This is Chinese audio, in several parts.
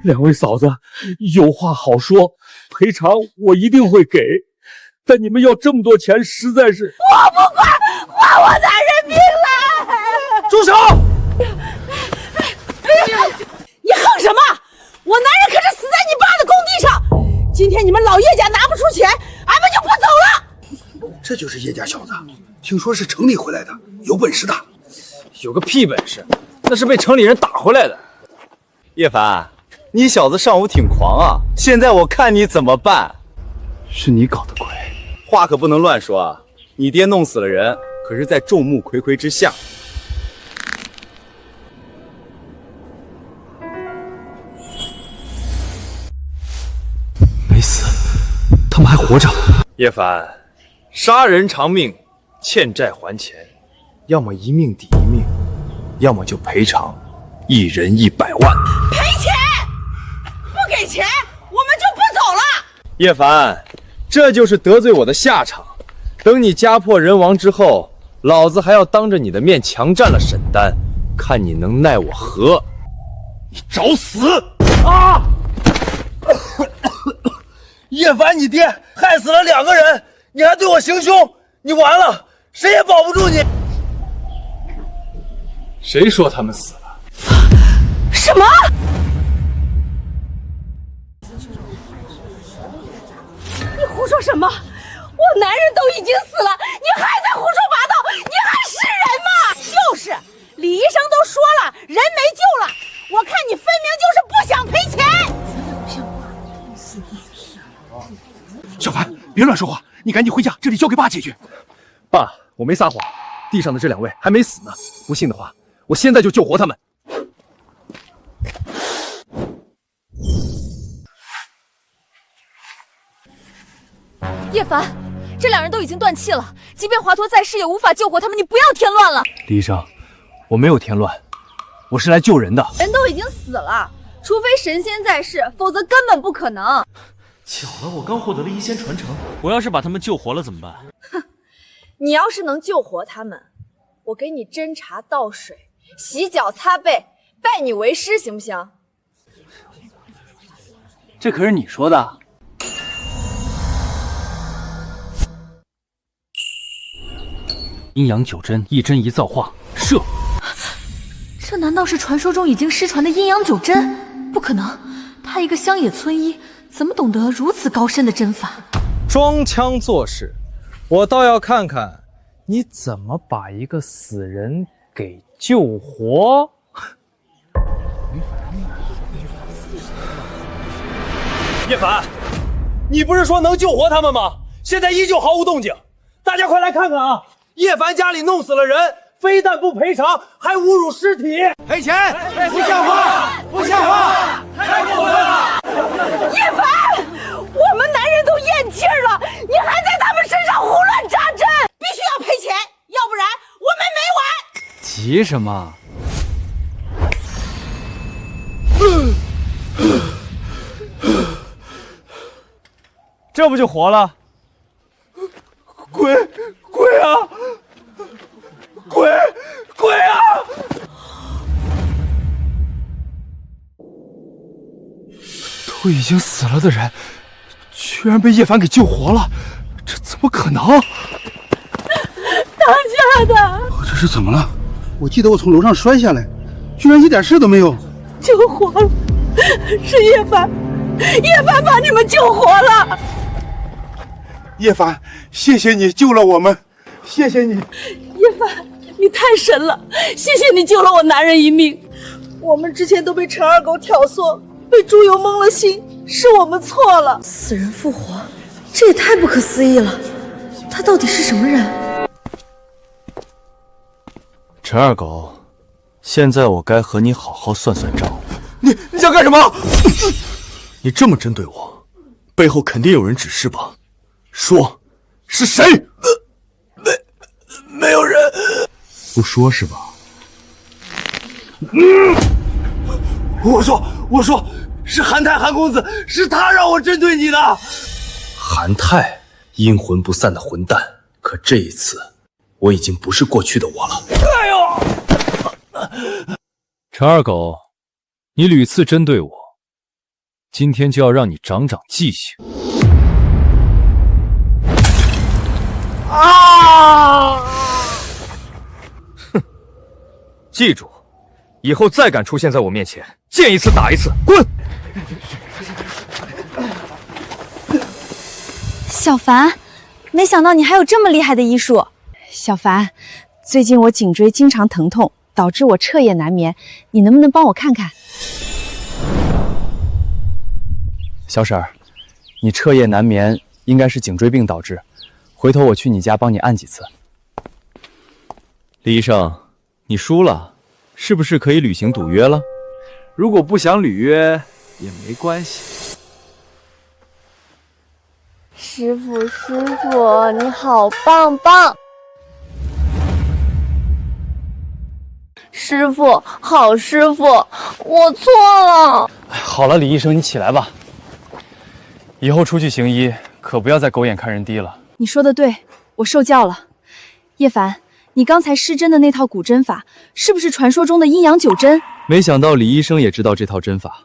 两位嫂子，有话好说，赔偿我一定会给，但你们要这么多钱，实在是……我不管，还我男人命来！住手！你横什么？我男人可是死在你爸的工地上，今天你们老叶家拿不出钱，俺们就不走了。这就是叶家小子，听说是城里回来的，有本事的。有个屁本事，那是被城里人打回来的。叶凡，你小子上午挺狂啊，现在我看你怎么办。是你搞的鬼，话可不能乱说啊！你爹弄死了人，可是在众目睽睽之下。没死，他们还活着。叶凡，杀人偿命，欠债还钱，要么一命抵一命，要么就赔偿，1人100万。赔钱！不给钱，我们就不走了。叶凡，这就是得罪我的下场。等你家破人亡之后，老子还要当着你的面强占了沈丹，看你能奈我何！你找死！啊！叶凡，你爹害死了2个人，你还对我行凶，你完了，谁也保不住你。谁说他们死了？什么？你胡说什么？我男人都已经死了，你还在胡说八道，你还是人吗？就是，李医生都说了，人没救了。我看你分明就是不想赔钱。小凡，别乱说话，你赶紧回家，这里交给爸解决。爸，我没撒谎，地上的这2位还没死呢。不信的话，我现在就救活他们。叶凡，这2人都已经断气了，即便华佗在世也无法救活他们，你不要添乱了。李医生，我没有添乱，我是来救人的。人都已经死了，除非神仙在世，否则根本不可能。巧了，我刚获得了1仙传承，我要是把他们救活了怎么办？哼，你要是能救活他们，我给你斟茶倒水，洗脚擦背，拜你为师，行不行？这可是你说的。阴阳9针，1针1造化，射！这难道是传说中已经失传的阴阳9针？不可能，他一个乡野村医，怎么懂得如此高深的针法？装腔作势，我倒要看看你怎么把一个死人给救活。叶凡，你不是说能救活他们吗？现在依旧毫无动静，大家快来看看啊！叶凡家里弄死了人，非但不赔偿，还侮辱尸体，赔钱！不像话！不像话！太过分了！叶凡，我们男人都咽气儿了，你还在他们身上胡乱扎针，必须要赔钱，要不然我们没完。急什么？这不就活了？鬼啊！鬼啊！都已经死了的人，居然被叶凡给救活了，这怎么可能？当家的，这是怎么了？我记得我从楼上摔下来，居然一点事都没有。救活了，是叶凡把你们救活了。叶凡，谢谢你救了我们，谢谢你。叶凡，你太神了，谢谢你救了我男人一命。我们之前都被陈二狗挑唆，被猪油蒙了心，是我们错了。死人复活，这也太不可思议了。他到底是什么人？陈二狗，现在我该和你好好算算账。你想干什么？你这么针对我，背后肯定有人指示吧？说，是谁？没有人。不说是吧？我说，是韩泰韩公子，是他让我针对你的。韩泰，阴魂不散的混蛋！可这一次，我已经不是过去的我了。哎呦！陈二狗，你屡次针对我，今天就要让你长长记性。啊！哼！记住，以后再敢出现在我面前，见一次打一次，滚！小凡，没想到你还有这么厉害的医术。小凡，最近我颈椎经常疼痛，导致我彻夜难眠，你能不能帮我看看？小婶儿，你彻夜难眠应该是颈椎病导致，回头我去你家帮你按几次。李医生，你输了，是不是可以履行赌约了？如果不想履约也没关系。师傅，你好棒棒！师傅，好师傅，我错了。好了，李医生，你起来吧。以后出去行医，可不要再狗眼看人低了。你说的对，我受教了。叶凡，你刚才施针的那套古针法，是不是传说中的阴阳九针？没想到李医生也知道这套针法。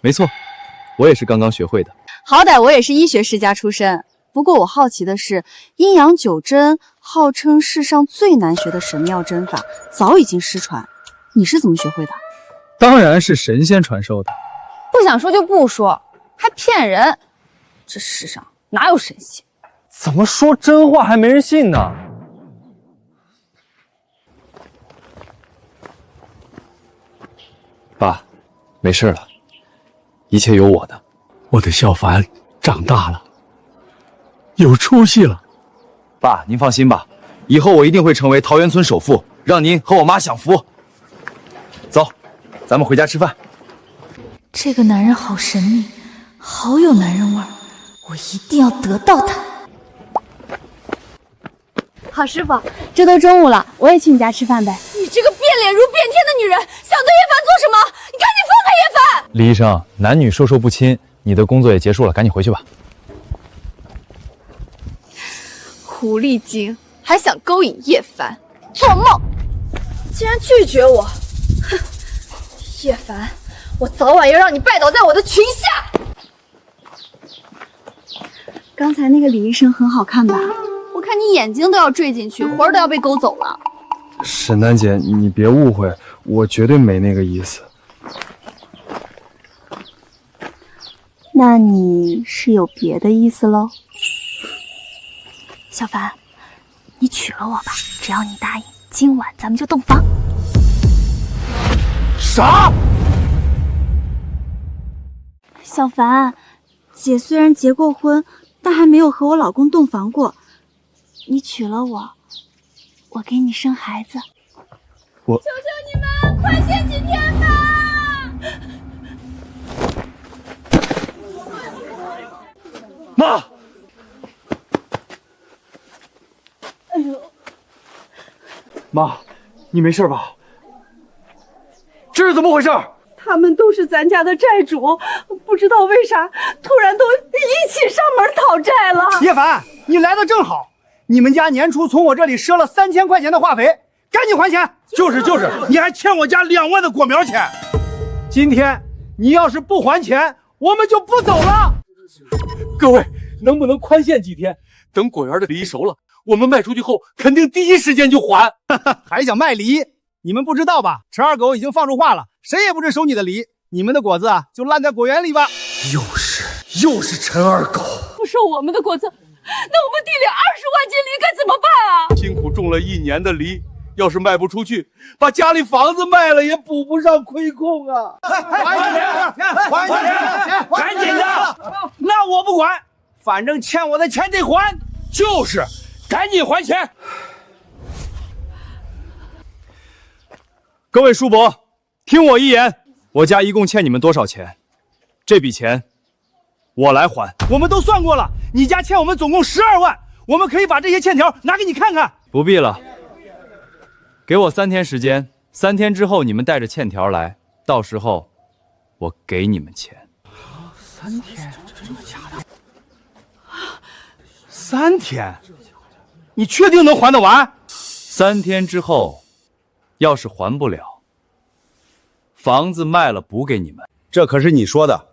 没错，我也是刚刚学会的。好歹我也是医学世家出身。不过我好奇的是，阴阳九针号称世上最难学的神妙针法，早已经失传，你是怎么学会的？当然是神仙传授的。不想说就不说，还骗人！这世上哪有神仙？怎么说真话还没人信呢？爸，没事了，一切有我的。我的小凡长大了，有出息了。爸，您放心吧，以后我一定会成为桃源村首富，让您和我妈享福。走，咱们回家吃饭。这个男人好神秘，好有男人味儿，我一定要得到他。好师傅，这都中午了，我也去你家吃饭呗。你这个变脸如变天的女人，想对叶凡做什么？你赶紧放开叶凡！李医生，男女授受不亲，你的工作也结束了，赶紧回去吧。狐狸精还想勾引叶凡，做梦！竟然拒绝我！哼，叶凡，我早晚要让你拜倒在我的裙下！刚才那个李医生很好看吧？我看你眼睛都要坠进去，魂儿都要被勾走了。沈丹姐，你别误会，我绝对没那个意思。那你是有别的意思喽？小凡，你娶了我吧，只要你答应，今晚咱们就洞房。啥？小凡，姐虽然结过婚，但还没有和我老公洞房过。你娶了我，我给你生孩子。求求你们，快限几天吧！妈！哎呦，妈，你没事吧？这是怎么回事？他们都是咱家的债主，不知道为啥突然都一起上门讨债了。叶凡，你来的正好，你们家年初从我这里赊了3000块钱的化肥，赶紧还钱！就是，你还欠我家2万的果苗钱。今天你要是不还钱，我们就不走了。各位，能不能宽限几天？等果园的梨熟了，我们卖出去后，肯定第一时间就还。还想卖梨？你们不知道吧？陈二狗已经放出话了，谁也不准收你的梨，你们的果子啊，就烂在果园里吧。又是陈二狗，不收我们的果子，那我们地里20万斤梨该怎么办啊？辛苦种了1年的梨，要是卖不出去，把家里房子卖了也补不上亏空啊！还钱！赶紧的！那我不管，反正欠我的钱得还。就是，赶紧还钱！各位叔伯，听我一言，我家一共欠你们多少钱？这笔钱我来还。我们都算过了，你家欠我们总共12万，我们可以把这些欠条拿给你看看。不必了，给我3天时间，3天之后你们带着欠条来，到时候我给你们钱。3天？真的假的？3天？你确定能还得完？3天之后，要是还不了，房子卖了补给你们。这可是你说的，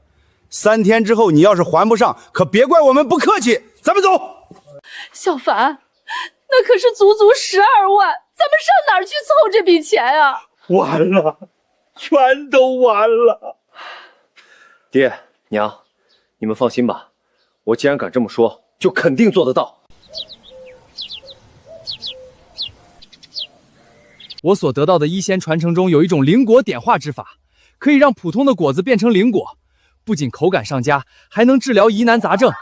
3天之后你要是还不上，可别怪我们不客气。咱们走。小凡，那可是足足12万，咱们上哪儿去凑这笔钱啊？完了，全都完了。爹娘，你们放心吧，我既然敢这么说，就肯定做得到。我所得到的医仙传承中有一种灵果点化之法，可以让普通的果子变成灵果，不仅口感上佳，还能治疗疑难杂症。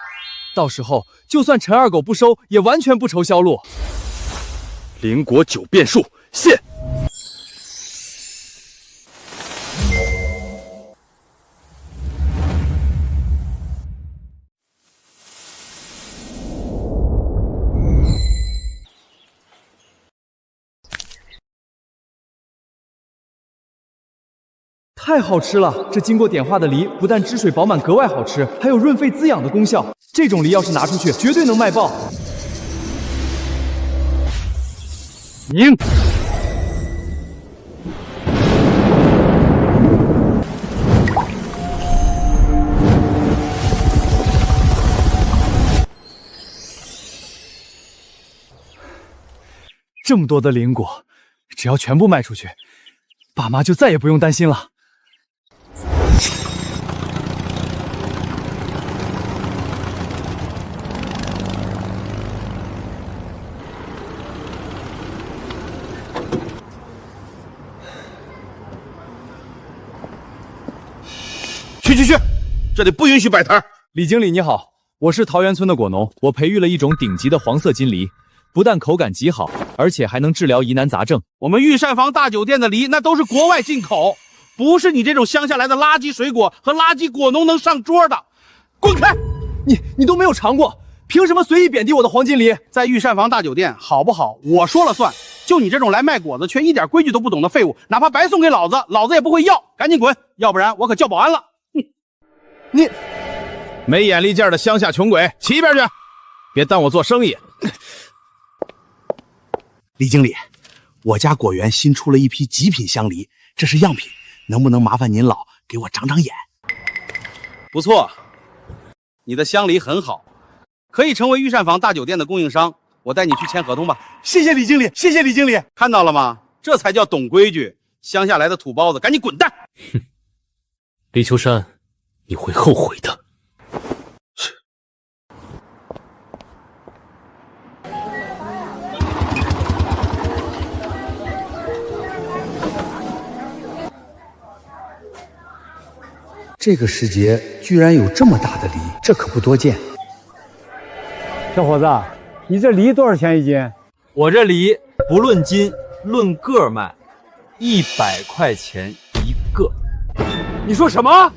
到时候就算陈二狗不收，也完全不愁销路。灵果9变术，现！太好吃了！这经过点化的梨不但汁水饱满格外好吃，还有润肺滋养的功效。这种梨要是拿出去，绝对能卖爆。宁！这么多的灵果，只要全部卖出去，爸妈就再也不用担心了。去，这里不允许摆摊。李经理你好，我是桃源村的果农，我培育了一种顶级的黄色金梨，不但口感极好，而且还能治疗疑难杂症。我们御膳房大酒店的梨那都是国外进口，不是你这种乡下来的垃圾水果和垃圾果农能上桌的。滚开！你都没有尝过，凭什么随意贬低我的黄金梨？在御膳房大酒店好不好？我说了算。就你这种来卖果子却一点规矩都不懂的废物，哪怕白送给老子，老子也不会要。赶紧滚，要不然我可叫保安了。你没眼力见的乡下穷鬼，起一边去！别耽误我做生意。李经理，我家果园新出了一批极品香梨，这是样品，能不能麻烦您老给我长长眼？不错，你的香梨很好，可以成为御膳房大酒店的供应商。我带你去签合同吧。谢谢李经理，谢谢李经理。看到了吗？这才叫懂规矩。乡下来的土包子，赶紧滚蛋！哼，李秋山，你会后悔的。这个时节居然有这么大的梨，这可不多见。小伙子，你这梨多少钱一斤？我这梨不论斤，论个卖，100块钱一个。你说什么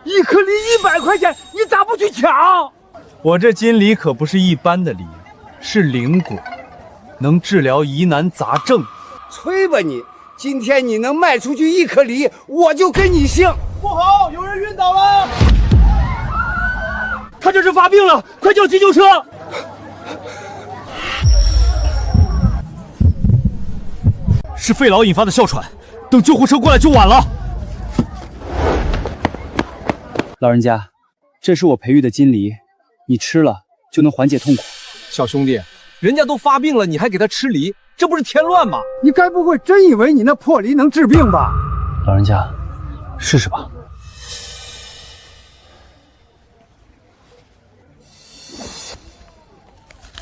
？1颗梨100块钱，你咋不去抢？我这金梨可不是一般的梨，是灵果，能治疗疑难杂症。吹吧你！今天你能卖出去1颗梨，我就跟你姓。不好，有人晕倒了！他这是发病了，快叫急救车！是肺痨引发的哮喘，等救护车过来就晚了。老人家，这是我培育的金梨，你吃了就能缓解痛苦。小兄弟，人家都发病了，你还给他吃梨，这不是添乱吗？你该不会真以为你那破梨能治病吧？老人家，试试吧。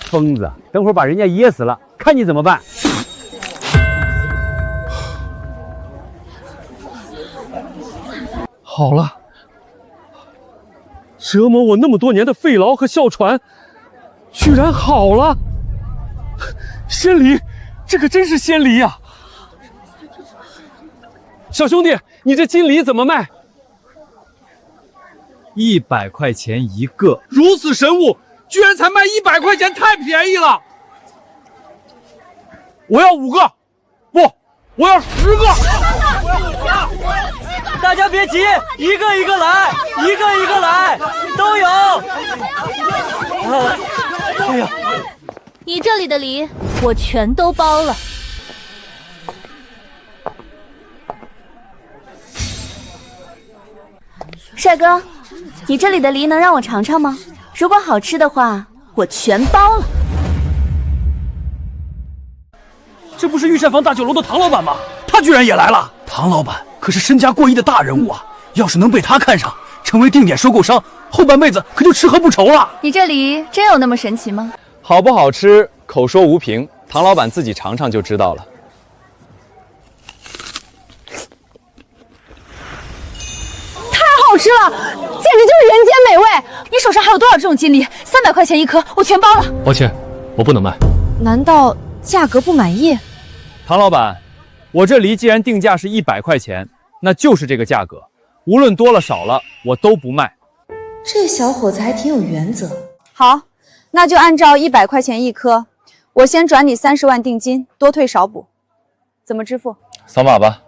疯子，等会儿把人家噎死了，看你怎么办！好了，折磨我那么多年的肺痨和哮喘，居然好了！仙梨，这可真是仙梨呀！小兄弟，你这金梨怎么卖？100块钱一个。如此神物，居然才卖100块钱，太便宜了！我要5个，不，我要10个！大家别急，一个一个来，一个一个来，都有。哎呀，你这里的梨我全都包了。帅哥，你这里的梨能让我尝尝吗？如果好吃的话，我全包了。这不是御膳房大酒楼的唐老板吗？他居然也来了！唐老板可是身家过亿的大人物啊，要是能被他看上，成为定点收购商，后半辈子可就吃喝不愁了。你这梨真有那么神奇吗？好不好吃，口说无凭，唐老板自己尝尝就知道了。太好吃了，简直就是人间美味！你手上还有多少这种金梨？300块钱一颗，我全包了。抱歉，我不能卖。难道价格不满意？唐老板，我这梨既然定价是100块钱，那就是这个价格，无论多了少了，我都不卖。这小伙子还挺有原则。好，那就按照100块钱一颗，我先转你30万定金，多退少补。怎么支付？扫码吧。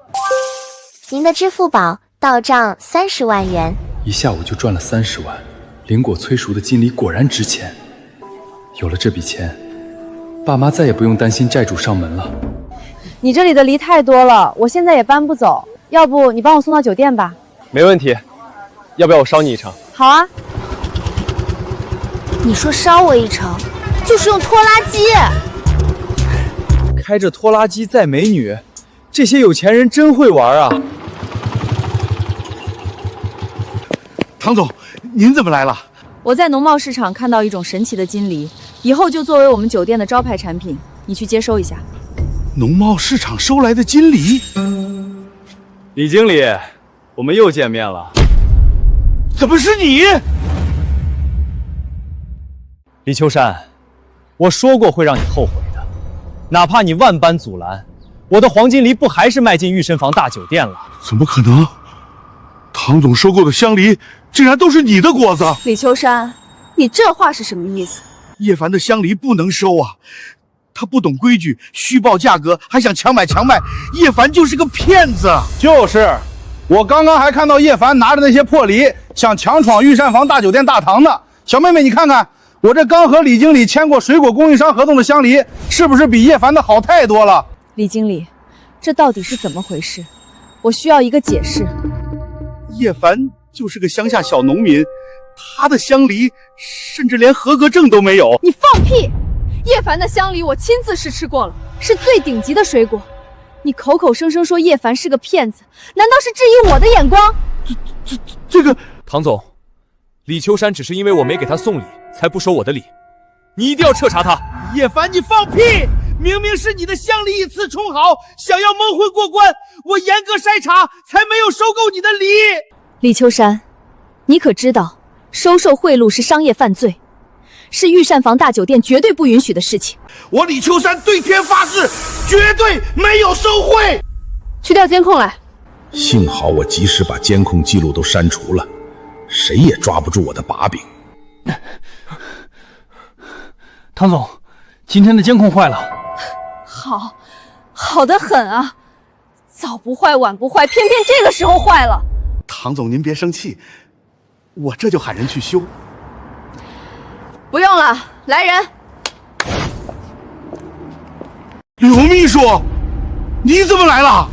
您的支付宝到账30万元。一下午就赚了30万，灵果催熟的金梨果然值钱。有了这笔钱，爸妈再也不用担心债主上门了。你这里的梨太多了，我现在也搬不走，要不你帮我送到酒店吧？没问题，要不要我捎你一程？好啊。你说捎我一程，就是用拖拉机。开着拖拉机载美女，这些有钱人真会玩啊！唐总，您怎么来了？我在农贸市场看到一种神奇的金梨，以后就作为我们酒店的招牌产品，你去接收一下。农贸市场收来的金梨？李经理，我们又见面了。怎么是你？李秋山，我说过会让你后悔的，哪怕你万般阻拦，我的黄金梨不还是卖进御膳房大酒店了？怎么可能？唐总收购的香梨竟然都是你的果子！李秋山，你这话是什么意思？叶凡的香梨不能收啊！他不懂规矩，虚报价格，还想强买强卖，叶凡就是个骗子。就是，我刚刚还看到叶凡拿着那些破梨，想强闯御膳房大酒店大堂呢。小妹妹，你看看，我这刚和李经理签过水果供应商合同的香梨，是不是比叶凡的好太多了？李经理，这到底是怎么回事？我需要一个解释。叶凡就是个乡下小农民，他的香梨甚至连合格证都没有。你放屁！叶凡的香梨我亲自试吃过了，是最顶级的水果。你口口声声说叶凡是个骗子，难道是质疑我的眼光？这个唐总，李秋山只是因为我没给他送礼，才不收我的礼，你一定要彻查他。叶凡，你放屁！明明是你的香梨以次充好，想要蒙混过关，我严格筛查，才没有收购你的梨。李秋山，你可知道收受贿赂是商业犯罪，是御膳房大酒店绝对不允许的事情。我李秋山对天发誓，绝对没有收贿。去调监控来。幸好我及时把监控记录都删除了，谁也抓不住我的把柄。唐总，今天的监控坏了。好得很啊，早不坏晚不坏，偏偏这个时候坏了。唐总，您别生气，我这就喊人去修。不用了，来人。刘秘书，你怎么来了？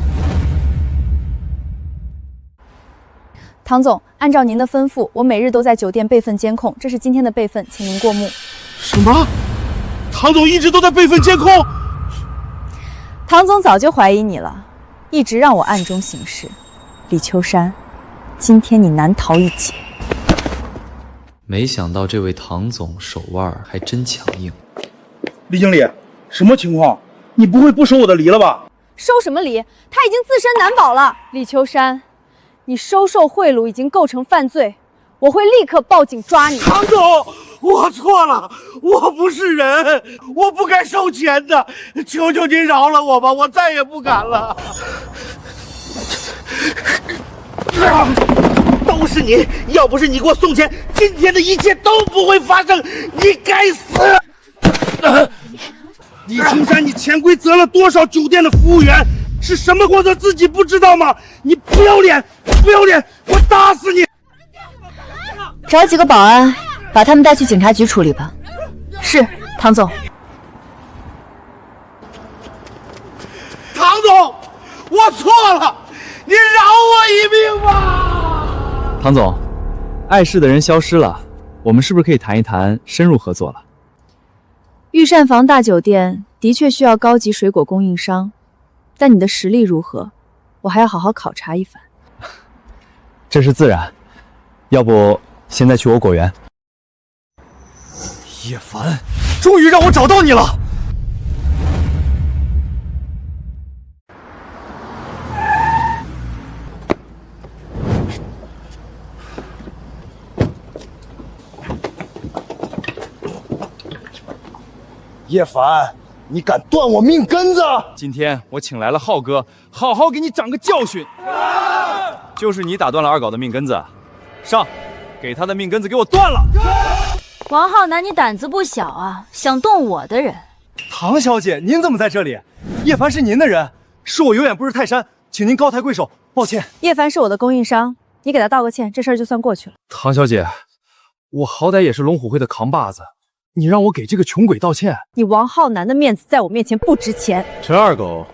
唐总，按照您的吩咐，我每日都在酒店备份监控，这是今天的备份，请您过目。什么？唐总一直都在备份监控？唐总早就怀疑你了，一直让我暗中行事。李秋山，今天你难逃一劫。没想到这位唐总手腕还真强硬。李经理，什么情况？你不会不收我的梨了吧？收什么梨？他已经自身难保了。李秋山，你收受贿赂已经构成犯罪，我会立刻报警抓你。唐总，我错了，我不是人，我不该收钱的，求求您饶了我吧，我再也不敢了。都是你，要不是你给我送钱，今天的一切都不会发生。你该死！李秋山，你潜规则了多少酒店的服务员？是什么工作自己不知道吗？你不要脸，不要脸！我打死你！找几个保安，把他们带去警察局处理吧。是，唐总。唐总，我错了，您饶我一命吧！唐总，碍事的人消失了，我们是不是可以谈一谈深入合作了？御膳房大酒店的确需要高级水果供应商，但你的实力如何，我还要好好考察一番。这是自然，要不现在去我果园？叶凡，终于让我找到你了！叶凡，你敢断我命根子！今天我请来了浩哥，好好给你长个教训。就是你打断了二狗的命根子，上，给他的命根子给我断了！王浩南，你胆子不小啊，想动我的人。唐小姐，您怎么在这里？叶凡是您的人，是我有眼不识泰山，请您高抬贵手，抱歉。叶凡是我的供应商，你给他道个歉，这事儿就算过去了。唐小姐，我好歹也是龙虎会的扛把子，你让我给这个穷鬼道歉？你王浩南的面子在我面前不值钱。陈二狗，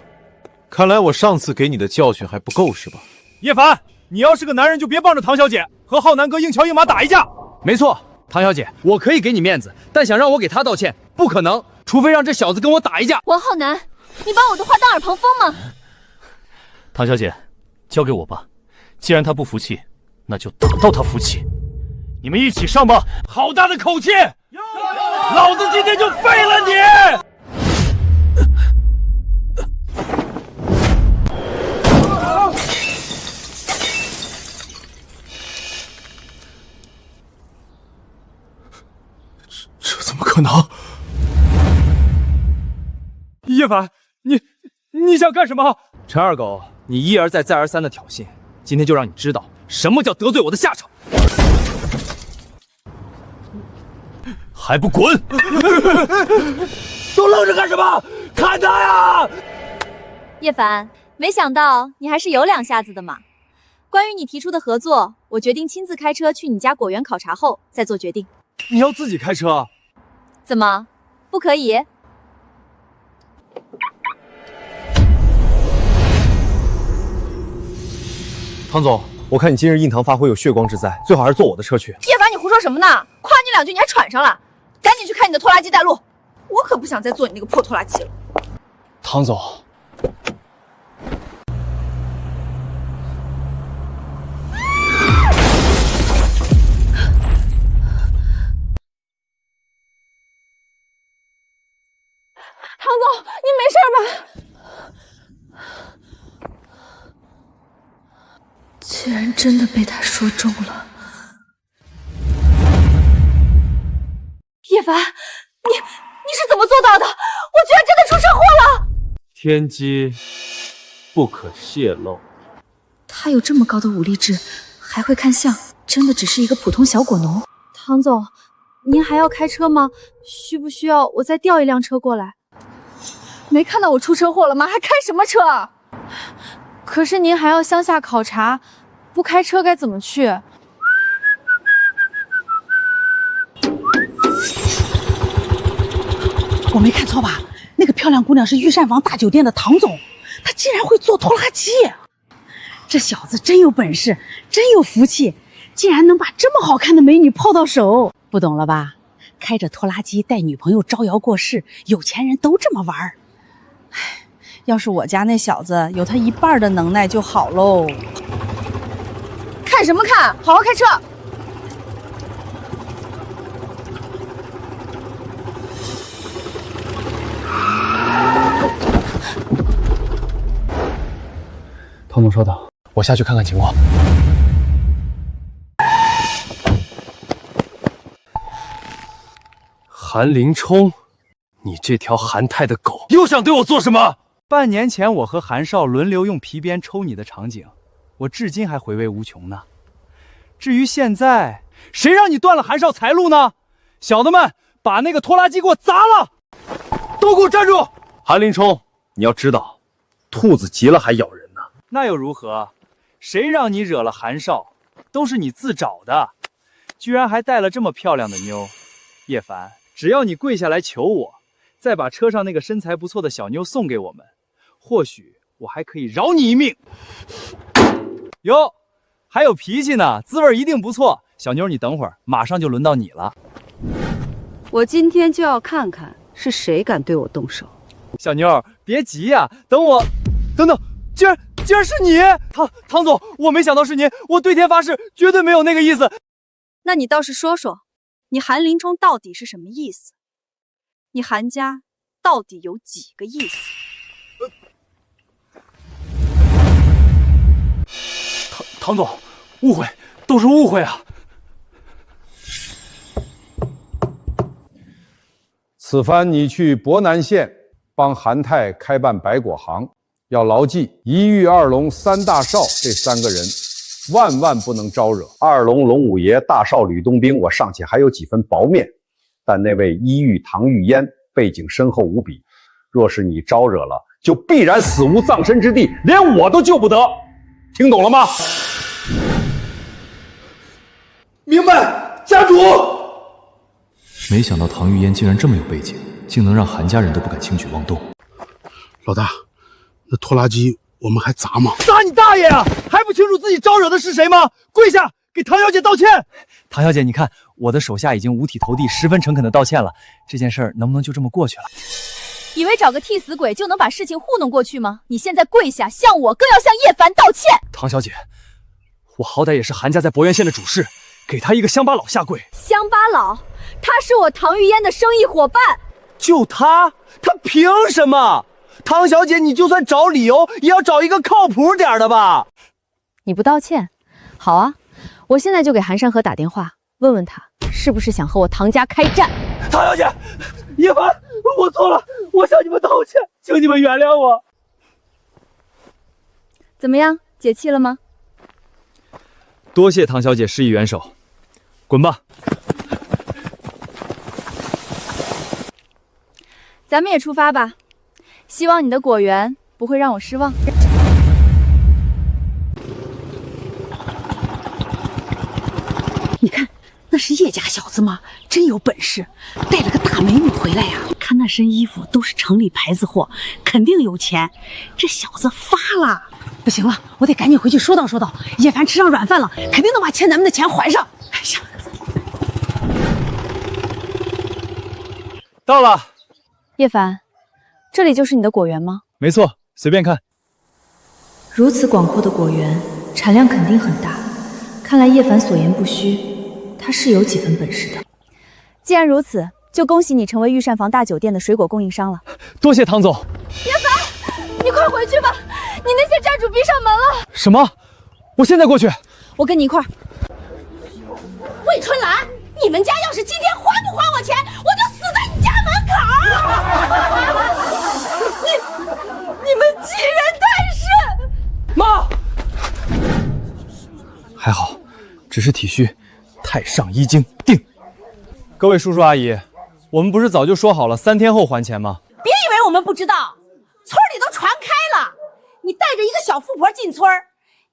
看来我上次给你的教训还不够是吧？叶凡，你要是个男人，就别帮着唐小姐和浩南哥硬桥硬马打一架。没错，唐小姐，我可以给你面子，但想让我给他道歉，不可能，除非让这小子跟我打一架。王浩南，你把我的话当耳旁风吗？唐小姐，交给我吧。既然他不服气，那就打到他服气。你们一起上吧！好大的口气！老子今天就废了你！这怎么可能？叶凡，你想干什么？陈二狗，你一而再再而三的挑衅，今天就让你知道什么叫得罪我的下场。还不滚！都愣着干什么？砍他呀！叶凡，没想到你还是有两下子的嘛。关于你提出的合作，我决定亲自开车去你家果园考察后再做决定。你要自己开车？怎么，不可以？唐总，我看你今日印堂发挥有血光之灾，最好还是坐我的车去。叶凡，你胡说什么呢？夸你两句你还喘上了，赶紧去看你的拖拉机带路。我可不想再坐你那个破拖拉机了。唐总，唐总，你没事吧？竟然真的被他说中了。叶凡，你是怎么做到的？我居然真的出车祸了！天机不可泄露。他有这么高的武力值，还会看相，真的只是一个普通小果农。唐总，您还要开车吗？需不需要我再调一辆车过来？没看到我出车祸了吗？还开什么车啊？可是您还要乡下考察，不开车该怎么去？我没看错吧？那个漂亮姑娘是御膳房大酒店的唐总，她竟然会坐拖拉机。这小子真有本事，真有福气，竟然能把这么好看的美女泡到手。不懂了吧？开着拖拉机带女朋友招摇过市，有钱人都这么玩。唉，要是我家那小子有他一半的能耐就好喽。看什么看？好好开车！唐总，稍等，我下去看看情况。韩林冲，你这条韩泰的狗，又想对我做什么？半年前我和韩少轮流用皮鞭抽你的场景，我至今还回味无穷呢。至于现在，谁让你断了韩少财路呢？小的们，把那个拖拉机给我砸了！都给我站住！韩林冲，你要知道，兔子急了还咬人呢。那又如何？谁让你惹了韩少，都是你自找的。居然还带了这么漂亮的妞，叶凡，只要你跪下来求我，再把车上那个身材不错的小妞送给我们，或许我还可以饶你一命。哟，还有脾气呢，滋味一定不错。小妞，你等会儿，马上就轮到你了。我今天就要看看是谁敢对我动手。小妞，别急呀，等我。等等，居然是你，唐总，我没想到是您，我对天发誓，绝对没有那个意思。那你倒是说说，你韩林冲到底是什么意思？你韩家到底有几个意思？唐总，误会，都是误会啊！此番你去博南县帮韩泰开办百果行，要牢记一玉二龙三大少这3个人，万万不能招惹。二龙龙五爷、大少吕洞宾，我尚且还有几分薄面，但那位一玉唐玉烟背景深厚无比，若是你招惹了，就必然死无葬身之地，连我都救不得。听懂了吗？明白，家主。没想到唐玉烟竟然这么有背景，竟能让韩家人都不敢轻举妄动。老大，那拖拉机我们还砸吗？砸你大爷啊！还不清楚自己招惹的是谁吗？跪下，给唐小姐道歉。唐小姐，你看，我的手下已经五体投地，十分诚恳的道歉了。这件事儿能不能就这么过去了？以为找个替死鬼就能把事情糊弄过去吗？你现在跪下，向我，更要向叶凡道歉。唐小姐，我好歹也是韩家在博源县的主事，给他一个乡巴佬下跪。乡巴佬，他是我唐玉烟的生意伙伴。就他凭什么？唐小姐，你就算找理由，也要找一个靠谱点的吧。你不道歉，好啊，我现在就给韩山河打电话，问问他是不是想和我唐家开战。唐小姐，叶凡，我错了，我向你们道歉，请你们原谅我。怎么样，解气了吗？多谢唐小姐施以援手，滚吧。咱们也出发吧，希望你的果园不会让我失望。你看，那是叶家小子吗？真有本事，带了个大美女回来呀！看那身衣服都是城里牌子货，肯定有钱。这小子发了！不行了，我得赶紧回去说道说道。叶凡吃上软饭了，肯定能把欠咱们的钱还上。哎呀，到了。叶凡，这里就是你的果园吗？没错，随便看。如此广阔的果园，产量肯定很大。看来叶凡所言不虚，他是有几分本事的。既然如此，就恭喜你成为御膳房大酒店的水果供应商了。多谢唐总。叶凡，你快回去吧，你那些债主逼上门了。什么？我现在过去。我跟你一块儿。魏春兰，你们家要是今天还不还我钱，我就死在你家门口！你们欺人太甚！妈，还好，只是体虚，太上医经定。各位叔叔阿姨，我们不是早就说好了3天后还钱吗？别以为我们不知道，村里都传开了。你带着一个小富婆进村，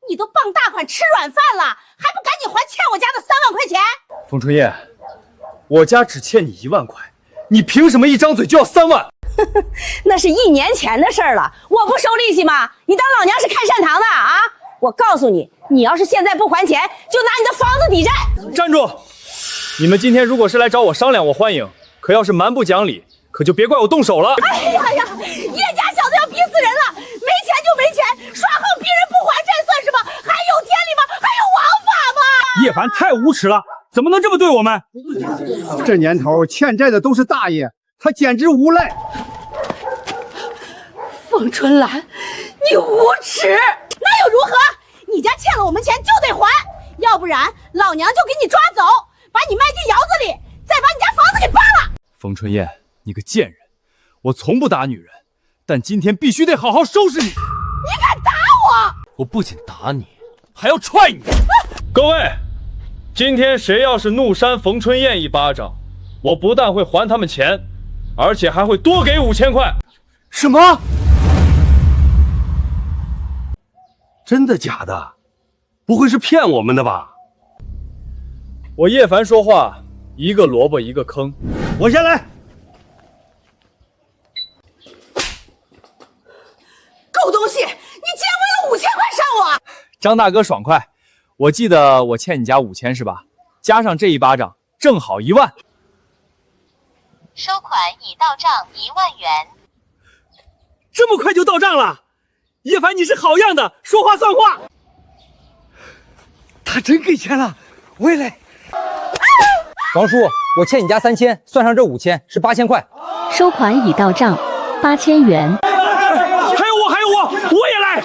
你都傍大款吃软饭了，还不赶紧还欠我家的3万块钱？冯春燕，我家只欠你1万块，你凭什么一张嘴就要3万？那是1年前的事了，我不收利息吗？你当老娘是开善堂的啊？我告诉你，你要是现在不还钱，就拿你的房子抵债。站住！你们今天如果是来找我商量，我欢迎；可要是蛮不讲理，可就别怪我动手了。哎呀呀，叶家小子要逼死人了！没钱就没钱，耍横逼人不还债算什么？还有天理吗？还有王法吗？叶凡太无耻了，怎么能这么对我们？这年头欠债的都是大爷，他简直无赖。凤春兰，你无耻！那又如何？你家欠了我们钱就得还，要不然老娘就给你抓走，把你卖进窑子里，再把你家房子给扒了。冯春燕，你个贱人！我从不打女人，但今天必须得好好收拾你！你敢打我？我不仅打你，还要踹你！各位，今天谁要是怒扇冯春燕一巴掌，我不但会还他们钱，而且还会多给5000块。什么？真的假的？不会是骗我们的吧？我叶凡说话，一个萝卜一个坑。我先来。狗东西，你竟然为了5000块上我！张大哥爽快，我记得我欠你家5000是吧？加上这一巴掌，正好1万。收款已到账1万元。这么快就到账了？叶凡，你是好样的，说话算话。他真给钱了，我也来。王叔，我欠你家3000，算上这5000是8000块。收款已到账8000元。还有我也来！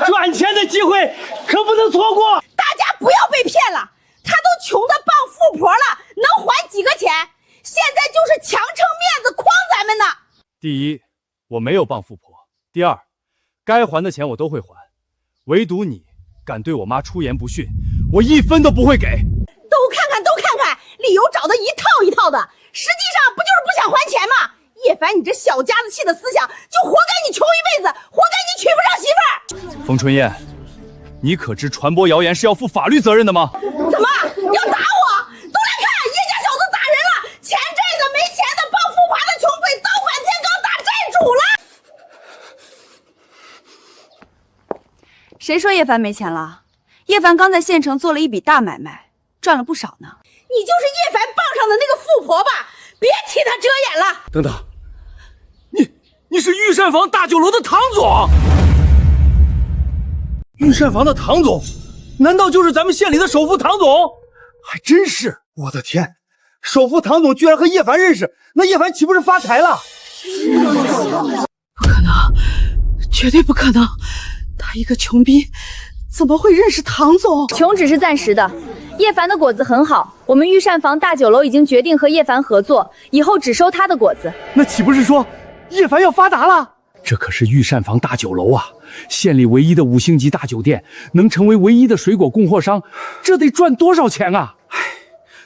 赚钱的机会可不能错过。大家不要被骗了，他都穷得傍富婆了，能还几个钱？现在就是强撑面子诓咱们呢。第一，我没有傍富婆；第二，该还的钱我都会还，唯独你敢对我妈出言不逊，我1分都不会给。都看看，理由找的一套一套的，实际上不就是不想还钱吗？叶凡，你这小家子气的思想，就活该你穷一辈子，活该你娶不上媳妇儿。冯春燕，你可知传播谣言是要负法律责任的吗？怎么要打我？都来看，叶家小子打人了！欠债的、没钱的、傍富爬的穷鬼，倒反天罡打债主了。谁说叶凡没钱了？叶凡刚在县城做了一笔大买卖，赚了不少呢。你就是叶凡傍上的那个富婆吧？别替他遮掩了。等等，你是御膳房大酒楼的唐总？御膳房的唐总，难道就是咱们县里的首富唐总？还真是！我的天，首富唐总居然和叶凡认识，那叶凡岂不是发财了？不可能，绝对不可能！他一个穷逼，怎么会认识唐总？穷只是暂时的。叶凡的果子很好，我们御膳房大酒楼已经决定和叶凡合作，以后只收他的果子。那岂不是说叶凡要发达了？这可是御膳房大酒楼啊，县里唯一的5星级大酒店，能成为唯一的水果供货商，这得赚多少钱啊！唉，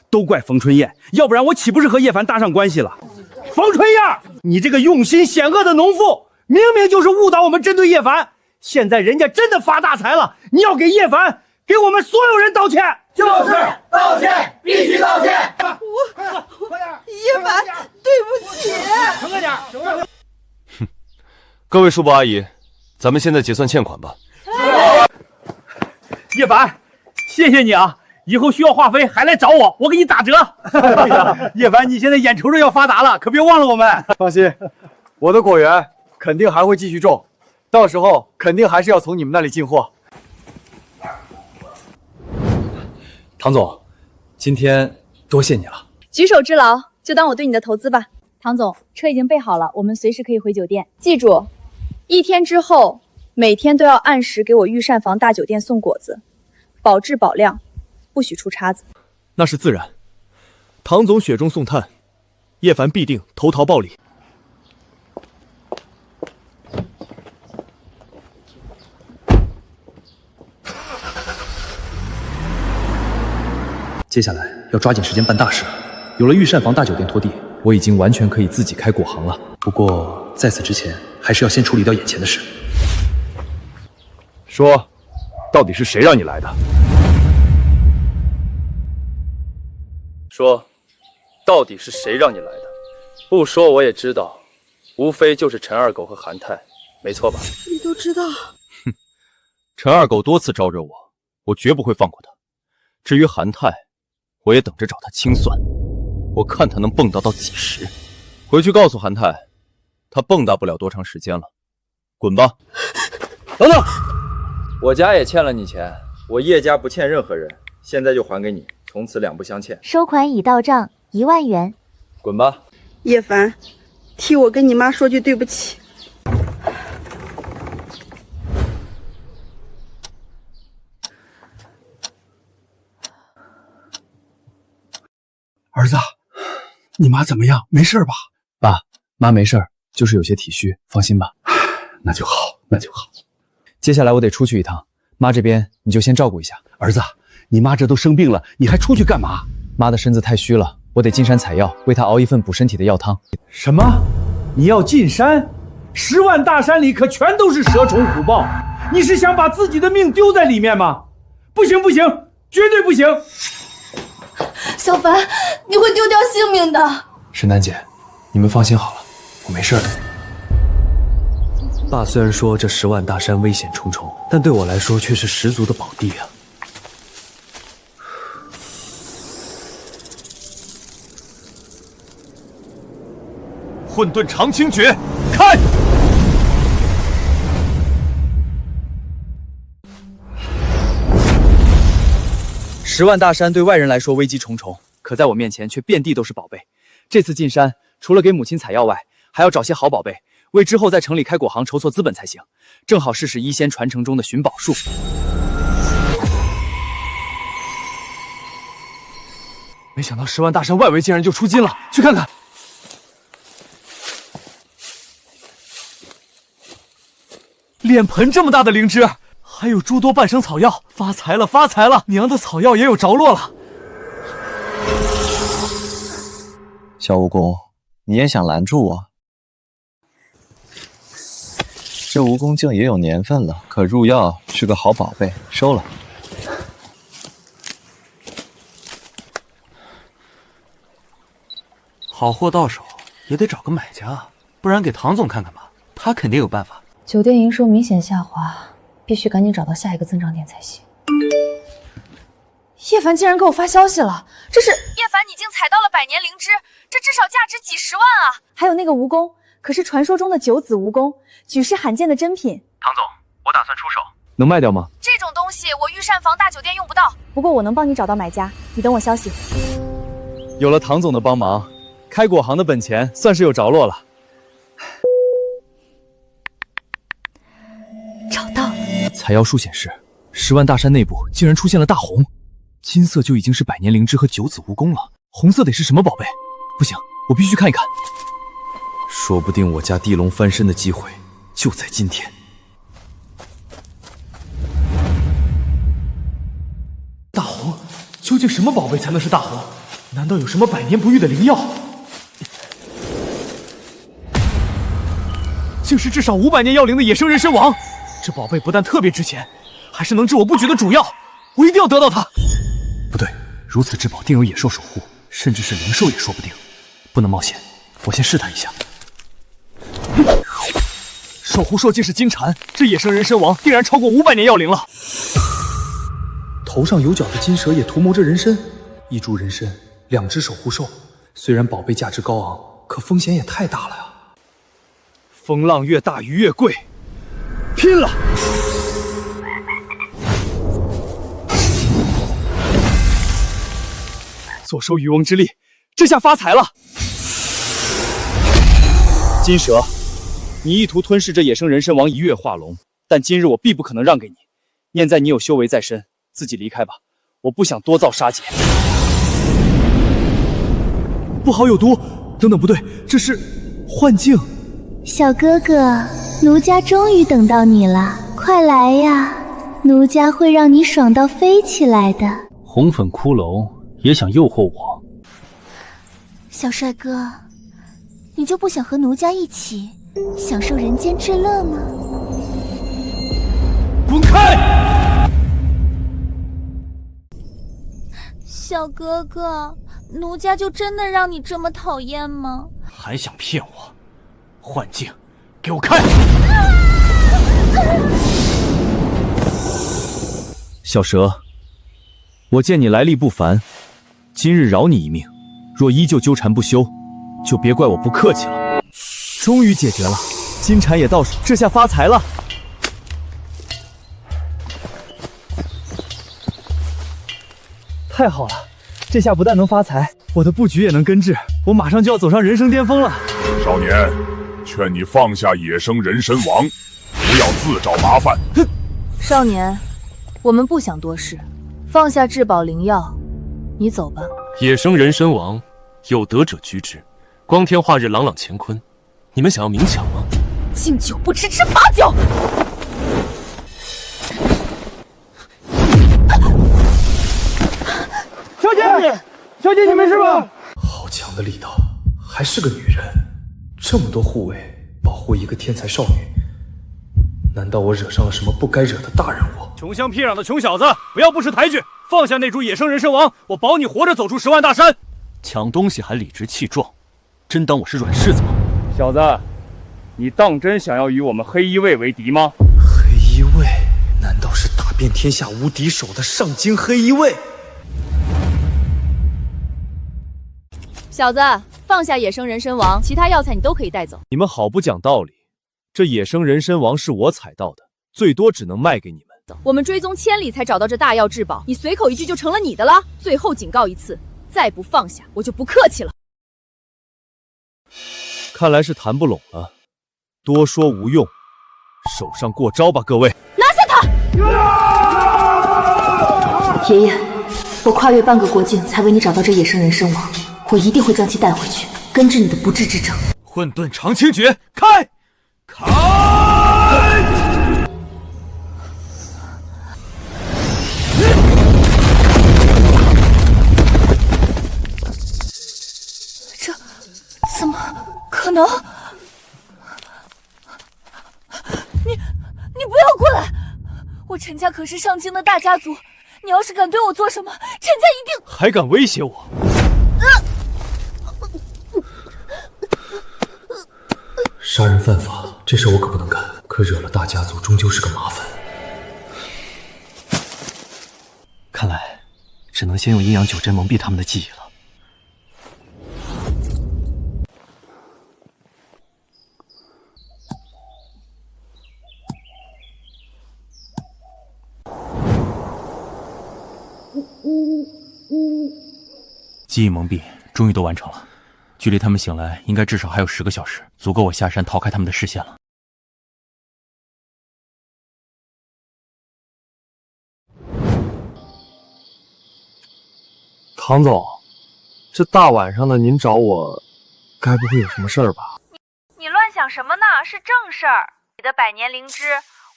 都怪冯春燕，要不然我岂不是和叶凡搭上关系了？冯春燕，你这个用心险恶的农妇，明明就是误导我们，针对叶凡。现在人家真的发大财了，你要给叶凡，给我们所有人道歉。就是道歉，必须道歉。叶凡，对不起。快点，哼，各位叔伯阿姨，咱们现在结算欠款吧。叶凡，谢谢你啊！以后需要话费还来找我，我给你打折。叶凡，你现在眼瞅着要发达了，可别忘了我们。放心，我的果园肯定还会继续种，到时候肯定还是要从你们那里进货。唐总，今天多谢你了。举手之劳，就当我对你的投资吧。唐总，车已经备好了，我们随时可以回酒店。记住，1天之后，每天都要按时给我御膳房大酒店送果子，保质保量，不许出岔子。那是自然。唐总雪中送炭，叶凡必定投桃报李。接下来要抓紧时间办大事了。有了御膳房大酒店拖地，我已经完全可以自己开果行了。不过在此之前，还是要先处理掉眼前的事。说，到底是谁让你来的？说，到底是谁让你来的？不说我也知道，无非就是陈二狗和韩泰，没错吧？你都知道？哼，陈二狗多次招惹我，我绝不会放过他。至于韩泰，我也等着找他清算，我看他能蹦跶到几时。回去告诉韩泰，他蹦跶不了多长时间了，滚吧。等等，我家也欠了你钱，我叶家不欠任何人，现在就还给你，从此两不相欠。收款已到账1万元。滚吧。叶凡，替我跟你妈说句对不起。儿子，你妈怎么样？没事吧？爸妈没事，就是有些体虚，放心吧。那就好，那就好。接下来我得出去一趟，妈这边你就先照顾一下。儿子，你妈这都生病了，你还出去干嘛？妈的身子太虚了，我得进山采药，为她熬一份补身体的药汤。什么？你要进山？10万大山里可全都是蛇虫虎豹，你是想把自己的命丢在里面吗？不行不行，绝对不行！小凡，你会丢掉性命的。沈丹姐，你们放心好了，我没事的。爸虽然说这10万大山危险重重，但对我来说却是十足的宝地啊。混沌长青诀，开！10万大山对外人来说危机重重，可在我面前却遍地都是宝贝。这次进山，除了给母亲采药外，还要找些好宝贝，为之后在城里开果行筹措资本才行。正好试试一仙传承中的寻宝术。没想到10万大山外围竟然就出金了，去看看。脸盆这么大的灵芝，还有诸多半生草药，发财了，发财了！娘的草药也有着落了。小蜈蚣，你也想拦住我？这蜈蚣镜也有年份了，可入药是个好宝贝，收了。好货到手也得找个买家，不然给唐总看看吧，他肯定有办法。酒店营收明显下滑，必须赶紧找到下一个增长点才行。叶凡竟然给我发消息了，这是叶凡，你竟采到了百年灵芝，这至少价值几10万啊！还有那个蜈蚣，可是传说中的9子蜈蚣，举世罕见的珍品。唐总，我打算出手，能卖掉吗？这种东西我御膳房大酒店用不到，不过我能帮你找到买家，你等我消息。有了唐总的帮忙，开果行的本钱算是有着落了。找到。采药术显示，10万大山内部竟然出现了大红，金色就已经是百年灵芝和9子蜈蚣了，红色得是什么宝贝？不行，我必须看一看。说不定我家地龙翻身的机会就在今天。大红，究竟什么宝贝才能是大红？难道有什么百年不遇的灵药？竟是至少500年药龄的野生人参王！这宝贝不但特别值钱，还是能治我不举的主药，我一定要得到它。不对，如此至宝定有野兽守护，甚至是灵兽也说不定，不能冒险。我先试探一下。守护兽竟是金蝉，这野生人参王定然超过500年药龄了。头上有角的金蛇也图谋着人参，一株人参，2只守护兽，虽然宝贝价值高昂，可风险也太大了呀。风浪越大鱼越贵，拼了！坐收渔翁之利，这下发财了！金蛇，你意图吞噬这野生人参王一跃化龙，但今日我必不可能让给你。念在你有修为在身，自己离开吧，我不想多造杀劫。不好，有毒！等等，不对，这是幻境。小哥哥，奴家终于等到你了，快来呀！奴家会让你爽到飞起来的。红粉骷髅也想诱惑我？小帅哥，你就不想和奴家一起享受人间之乐吗？滚开！小哥哥，奴家就真的让你这么讨厌吗？还想骗我？幻境，给我开！小蛇，我见你来历不凡，今日饶你一命。若依旧纠缠不休，就别怪我不客气了。终于解决了，金蝉也到手，这下发财了。太好了，这下不但能发财，我的布局也能根治，我马上就要走上人生巅峰了。少年，劝你放下野生人参王，不要自找麻烦。少年，我们不想多事，放下至宝灵药，你走吧。野生人参王，有德者居之，光天化日，朗朗乾坤。你们想要明抢吗？敬酒不吃吃罚酒。小姐，小姐，你没事吧？好强的力道，还是个女人，这么多护卫保护一个天才少女，难道我惹上了什么不该惹的大人物？穷乡僻壤的穷小子，不要不识抬举，放下那株野生人参王，我保你活着走出10万大山。抢东西还理直气壮，真当我是软柿子吗？小子，你当真想要与我们黑衣卫为敌吗？黑衣卫，难道是打遍天下无敌手的上京黑衣卫？小子，放下野生人参王，其他药材你都可以带走。你们好不讲道理，这野生人参王是我采到的，最多只能卖给你们。我们追踪千里才找到这大药至宝，你随口一句就成了你的了。最后警告一次，再不放下，我就不客气了。看来是谈不拢了，多说无用，手上过招吧，各位！拿下他！爷爷，我跨越半个国境才为你找到这野生人参王，我一定会将其带回去，根治你的不治之症。混沌长青诀，开！这怎么可能？你不要过来！我陈家可是上京的大家族，你要是敢对我做什么，陈家一定……还敢威胁我？杀人犯法，这事我可不能干。可惹了大家族，终究是个麻烦。看来只能先用阴阳九针蒙蔽他们的记忆了。记忆蒙蔽终于都完成了，距离他们醒来应该至少还有10个小时，足够我下山逃开他们的视线了。唐总，这大晚上的您找我，该不会有什么事儿吧？你乱想什么呢？是正事儿。你的百年灵芝，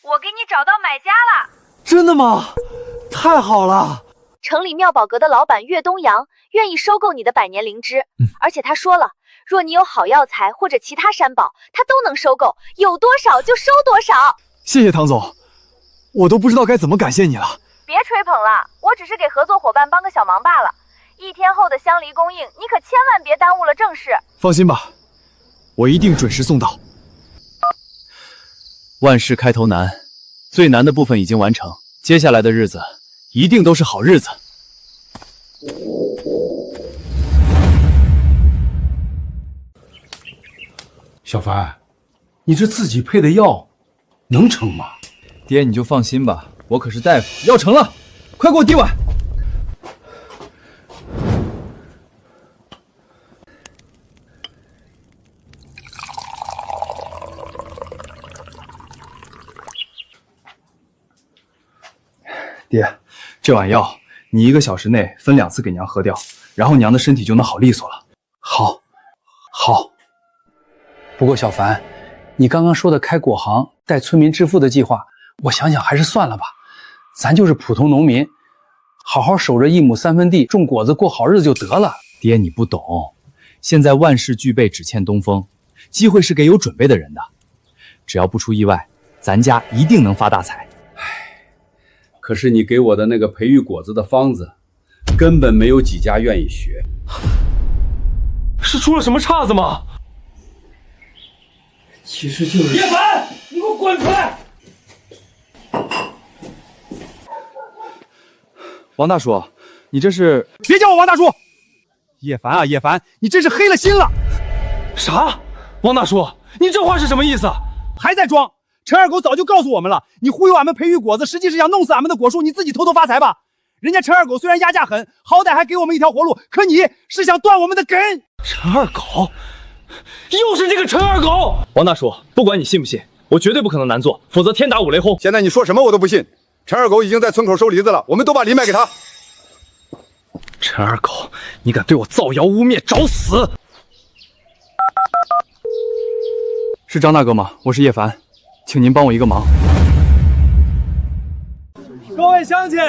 我给你找到买家了。真的吗？太好了！城里妙宝阁的老板岳东阳愿意收购你的百年灵芝，而且他说了，若你有好药材或者其他山宝，他都能收购，有多少就收多少。谢谢唐总，我都不知道该怎么感谢你了。别吹捧了，我只是给合作伙伴帮个小忙罢了。1天后的香梨供应，你可千万别耽误了正事。放心吧，我一定准时送到。万事开头难，最难的部分已经完成，接下来的日子一定都是好日子。小凡，你这自己配的药能成吗？爹，你就放心吧，我可是大夫，药成了，快给我递碗。爹，这碗药你1个小时内分2次给娘喝掉，然后娘的身体就能好利索了。好。不过小凡，你刚刚说的开果行带村民致富的计划，我想想还是算了吧。咱就是普通农民，好好守着1亩3分地种果子过好日子就得了。爹，你不懂，现在万事俱备，只欠东风，机会是给有准备的人的。只要不出意外，咱家一定能发大财。可是你给我的那个培育果子的方子，根本没有几家愿意学。是出了什么岔子吗？其实就是叶凡，你给我滚出来！王大叔，你这是……别叫我王大叔！叶凡啊，叶凡，你真是黑了心了！啥？王大叔，你这话是什么意思？还在装？陈二狗早就告诉我们了，你忽悠俺们培育果子，实际是想弄死俺们的果树，你自己偷偷发财吧。人家陈二狗虽然压价狠，好歹还给我们一条活路，可你是想断我们的根。陈二狗，又是这个陈二狗！王大叔，不管你信不信，我绝对不可能难做，否则天打五雷轰。现在你说什么我都不信。陈二狗已经在村口收梨子了，我们都把梨卖给他。陈二狗，你敢对我造谣污蔑，找死！是张大哥吗？我是叶凡，请您帮我一个忙。各位乡亲，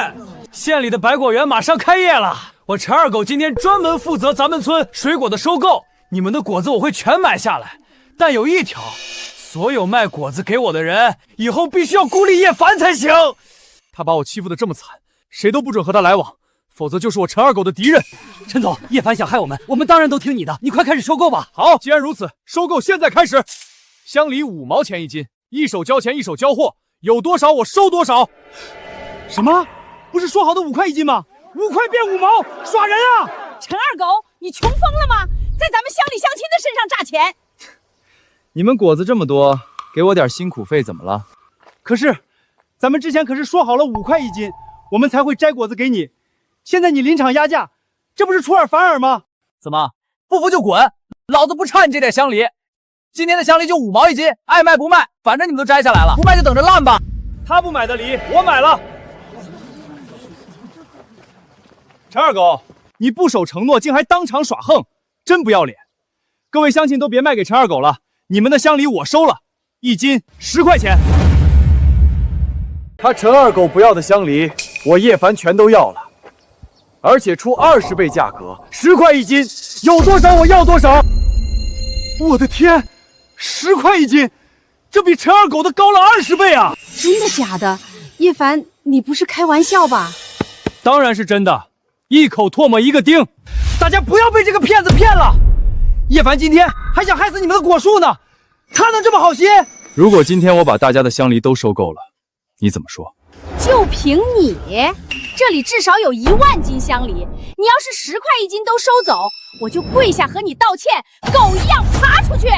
县里的百果园马上开业了，我陈二狗今天专门负责咱们村水果的收购，你们的果子我会全买下来，但有一条，所有卖果子给我的人以后必须要孤立叶凡才行。他把我欺负得这么惨，谁都不准和他来往，否则就是我陈二狗的敌人。陈总，叶凡想害我们，我们当然都听你的，你快开始收购吧。好，既然如此，收购现在开始。香梨5毛钱1斤，一手交钱一手交货，有多少我收多少。什么？不是说好的5块1斤吗？5块变5毛，耍人啊！陈二狗，你穷疯了吗？在咱们乡里乡亲的身上榨钱。你们果子这么多，给我点辛苦费怎么了？可是，咱们之前可是说好了5块1斤，我们才会摘果子给你。现在你临场压价，这不是出尔反尔吗？怎么，不服就滚！老子不差你这点乡里。今天的乡里就5毛1斤，爱卖不卖，反正你们都摘下来了，不卖就等着烂吧。他不买的梨，我买了。陈二狗，你不守承诺，竟还当场耍横，真不要脸！各位乡亲都别卖给陈二狗了，你们的乡里我收了，1斤10块钱。他陈二狗不要的乡里，我叶凡全都要了，而且出20倍价格，10块1斤，有多少我要多少。我的天，10块1斤，这比陈二狗的高了20倍啊！真的假的？叶凡，你不是开玩笑吧？当然是真的，一口唾沫一个钉，大家不要被这个骗子骗了。叶凡今天还想害死你们的果树呢，他能这么好心？如果今天我把大家的香梨都收购了，你怎么说？就凭你，这里至少有1万斤香梨，你要是10块1斤都收走，我就跪下和你道歉，狗一样爬出去。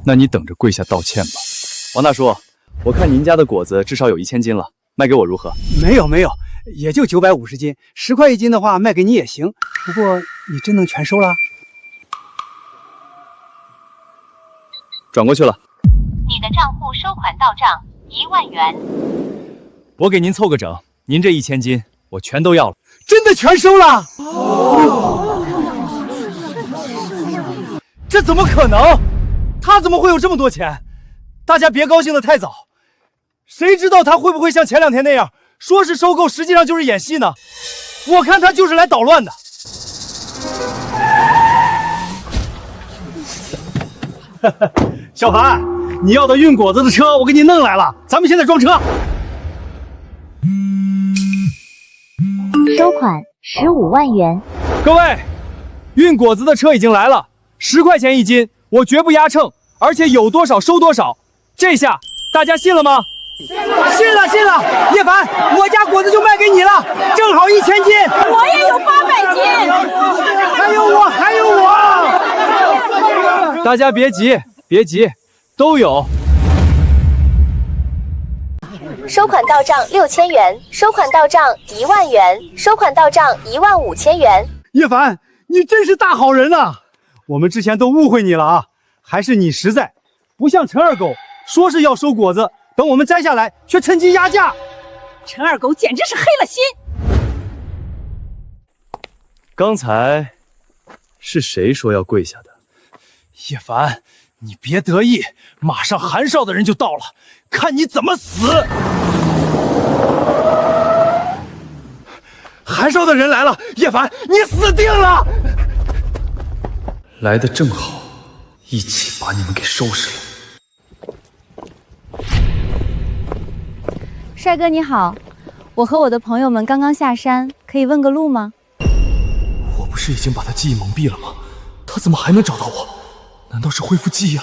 那你等着跪下道歉吧。王大叔，我看您家的果子至少有1000斤了，卖给我如何？没有，也就950斤，10块1斤的话卖给你也行。不过你真能全收了？转过去了。你的账户收款到账1万元。我给您凑个整，您这1000斤我全都要了。真的全收了？这怎么可能？他怎么会有这么多钱？大家别高兴得太早，谁知道他会不会像前2天那样，说是收购，实际上就是演戏呢？我看他就是来捣乱的。小凡，你要的运果子的车我给你弄来了，咱们现在装车。收款15万元。各位，运果子的车已经来了，10块钱1斤，我绝不压秤，而且有多少收多少。这下大家信了吗？信了，叶凡，我家果子就卖给你了，正好1000斤。我也有800斤。还有我。大家别急，都有。收款到账6000元，收款到账1万元，收款到账15000元。叶凡，你真是大好人啊！我们之前都误会你了啊，还是你实在，不像陈二狗，说是要收果子，等我们摘下来，却趁机压价。陈二狗简直是黑了心。刚才是谁说要跪下的？叶凡，你别得意，马上韩少的人就到了，看你怎么死！韩少的人来了，叶凡，你死定了！来得正好，一起把你们给收拾了。帅哥你好，我和我的朋友们刚刚下山，可以问个路吗？我不是已经把他记忆蒙蔽了吗？他怎么还能找到我？难道是恢复记忆了？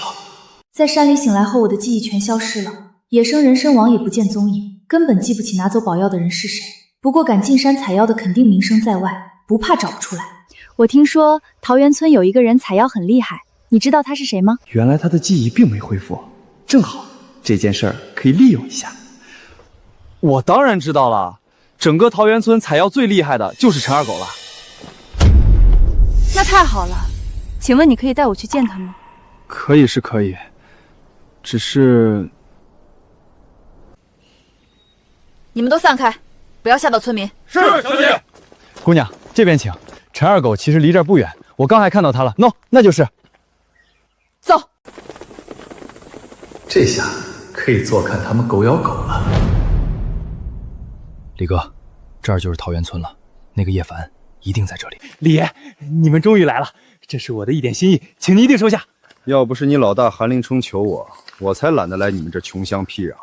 在山里醒来后，我的记忆全消失了，野生人参王也不见踪影，根本记不起拿走宝药的人是谁。不过敢进山采药的肯定名声在外，不怕找不出来。我听说桃源村有一个人采药很厉害，你知道他是谁吗？原来他的记忆并没恢复，正好这件事儿可以利用一下。我当然知道了，整个桃源村采药最厉害的就是陈二狗了。那太好了，请问你可以带我去见他吗？可以是可以，只是……你们都散开，不要吓到村民。是，小姐。姑娘，这边请。陈二狗其实离这儿不远，我刚还看到他了。那就是。走。这下可以坐看他们狗咬狗了。李哥，这儿就是桃源村了，那个叶凡一定在这里。李爷，你们终于来了，这是我的一点心意，请您一定收下。要不是你老大韩林冲求我，我才懒得来你们这穷乡僻壤。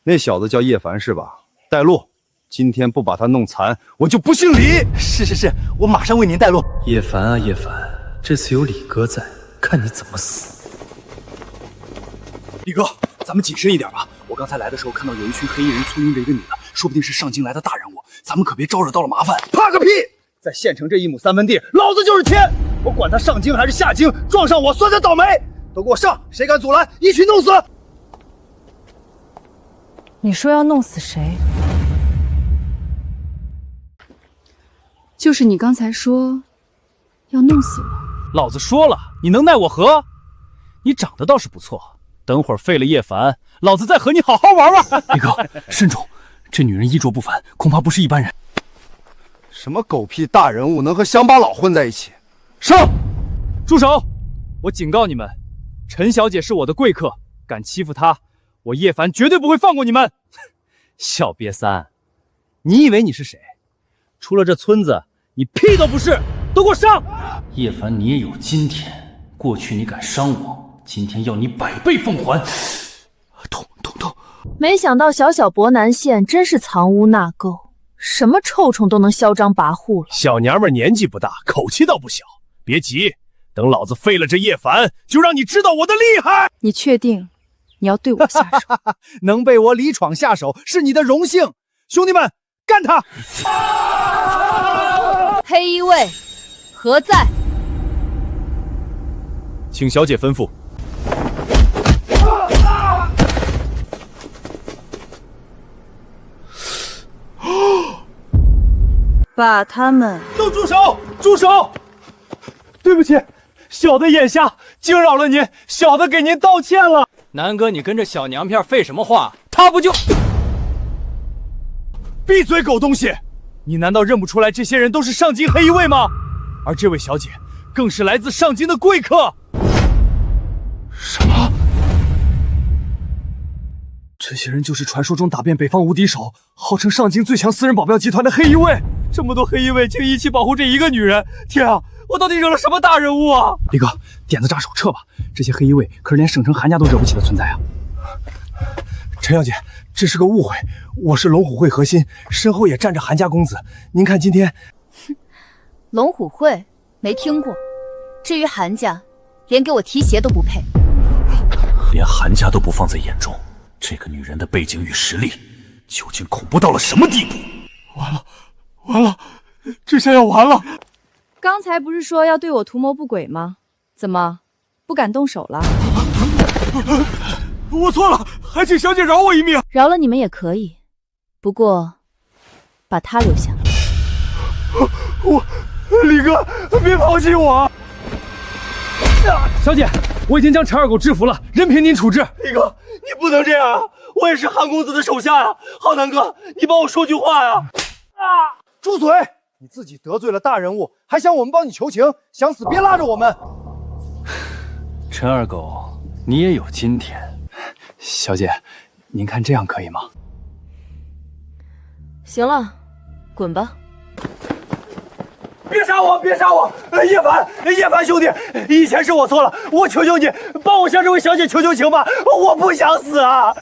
那小子叫叶凡是吧？带路。今天不把他弄残，我就不姓李。是，我马上为您带路。叶凡啊叶凡，这次有李哥在，看你怎么死。李哥，咱们谨慎一点吧。我刚才来的时候看到有一群黑衣人簇拥着一个女的，说不定是上京来的大人物，咱们可别招惹到了麻烦。怕个屁！在县城这1亩3分地，老子就是天。我管他上京还是下京，撞上我算他倒霉！都给我上！谁敢阻拦，一起弄死！你说要弄死谁？就是你刚才说要弄死我。老子说了，你能奈我何？你长得倒是不错，等会儿废了叶凡，老子再和你好好玩玩。李哥，慎重，这女人衣着不凡，恐怕不是一般人。什么狗屁大人物能和乡巴佬混在一起？上！住手！我警告你们，陈小姐是我的贵客，敢欺负她，我叶凡绝对不会放过你们！小瘪三，你以为你是谁？除了这村子，你屁都不是！都给我上！叶凡，你也有今天。过去你敢伤我，今天要你100倍奉还！痛！没想到小小博南县真是藏污纳垢，什么臭虫都能嚣张跋扈了。小娘们年纪不大，口气倒不小。别急，等老子废了这叶凡，就让你知道我的厉害！你确定你要对我下手？能被我李闯下手是你的荣幸，兄弟们，干他！黑衣卫何在？请小姐吩咐。把他们都住手！住手！对不起，小的眼瞎，惊扰了您，小的给您道歉了。南哥，你跟这小娘片废什么话？他不就……闭嘴，狗东西！你难道认不出来这些人都是上京黑衣卫吗？而这位小姐更是来自上京的贵客。什么？这些人就是传说中打遍北方无敌手，号称上京最强私人保镖集团的黑衣卫。这么多黑衣卫竟一起保护这一个女人，天啊！我到底惹了什么大人物啊？李哥，点子扎手，撤吧！这些黑衣卫可是连省城韩家都惹不起的存在啊！陈小姐，这是个误会，我是龙虎会核心，身后也站着韩家公子。您看今天，龙虎会没听过，至于韩家，连给我提鞋都不配。连韩家都不放在眼中，这个女人的背景与实力究竟恐怖到了什么地步？完了，这下要完了！刚才不是说要对我图谋不轨吗？怎么不敢动手了？我错了，还请小姐饶我一命。饶了你们也可以，不过把他留下。李哥，别抛弃我！小姐，我已经将陈二狗制服了，任凭您处置。李哥，你不能这样啊！我也是韩公子的手下呀！浩南哥，你帮我说句话呀！住嘴！你自己得罪了大人物，还想我们帮你求情？想死别拉着我们！陈二狗，你也有今天。小姐，您看这样可以吗？行了，滚吧！别杀我！别杀我！叶凡兄弟，以前是我错了，我求求你，帮我向这位小姐求求情吧，我不想死啊！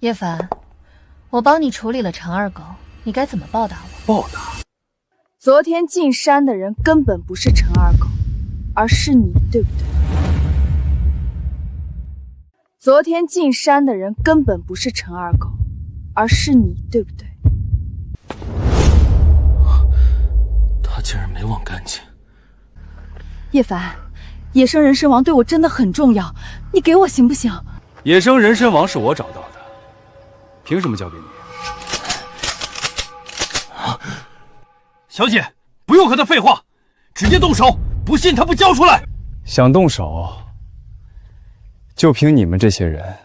叶凡，我帮你处理了陈二狗，你该怎么报答我？报答？昨天进山的人根本不是陈二狗，而是你，对不对？昨天进山的人根本不是陈二狗，而是你，对不对？他竟然没忘干净。叶凡，野生人参王对我真的很重要，你给我行不行？野生人参王是我找到的，凭什么交给你？小姐，不用和他废话，直接动手！不信他不交出来。想动手，就凭你们这些人，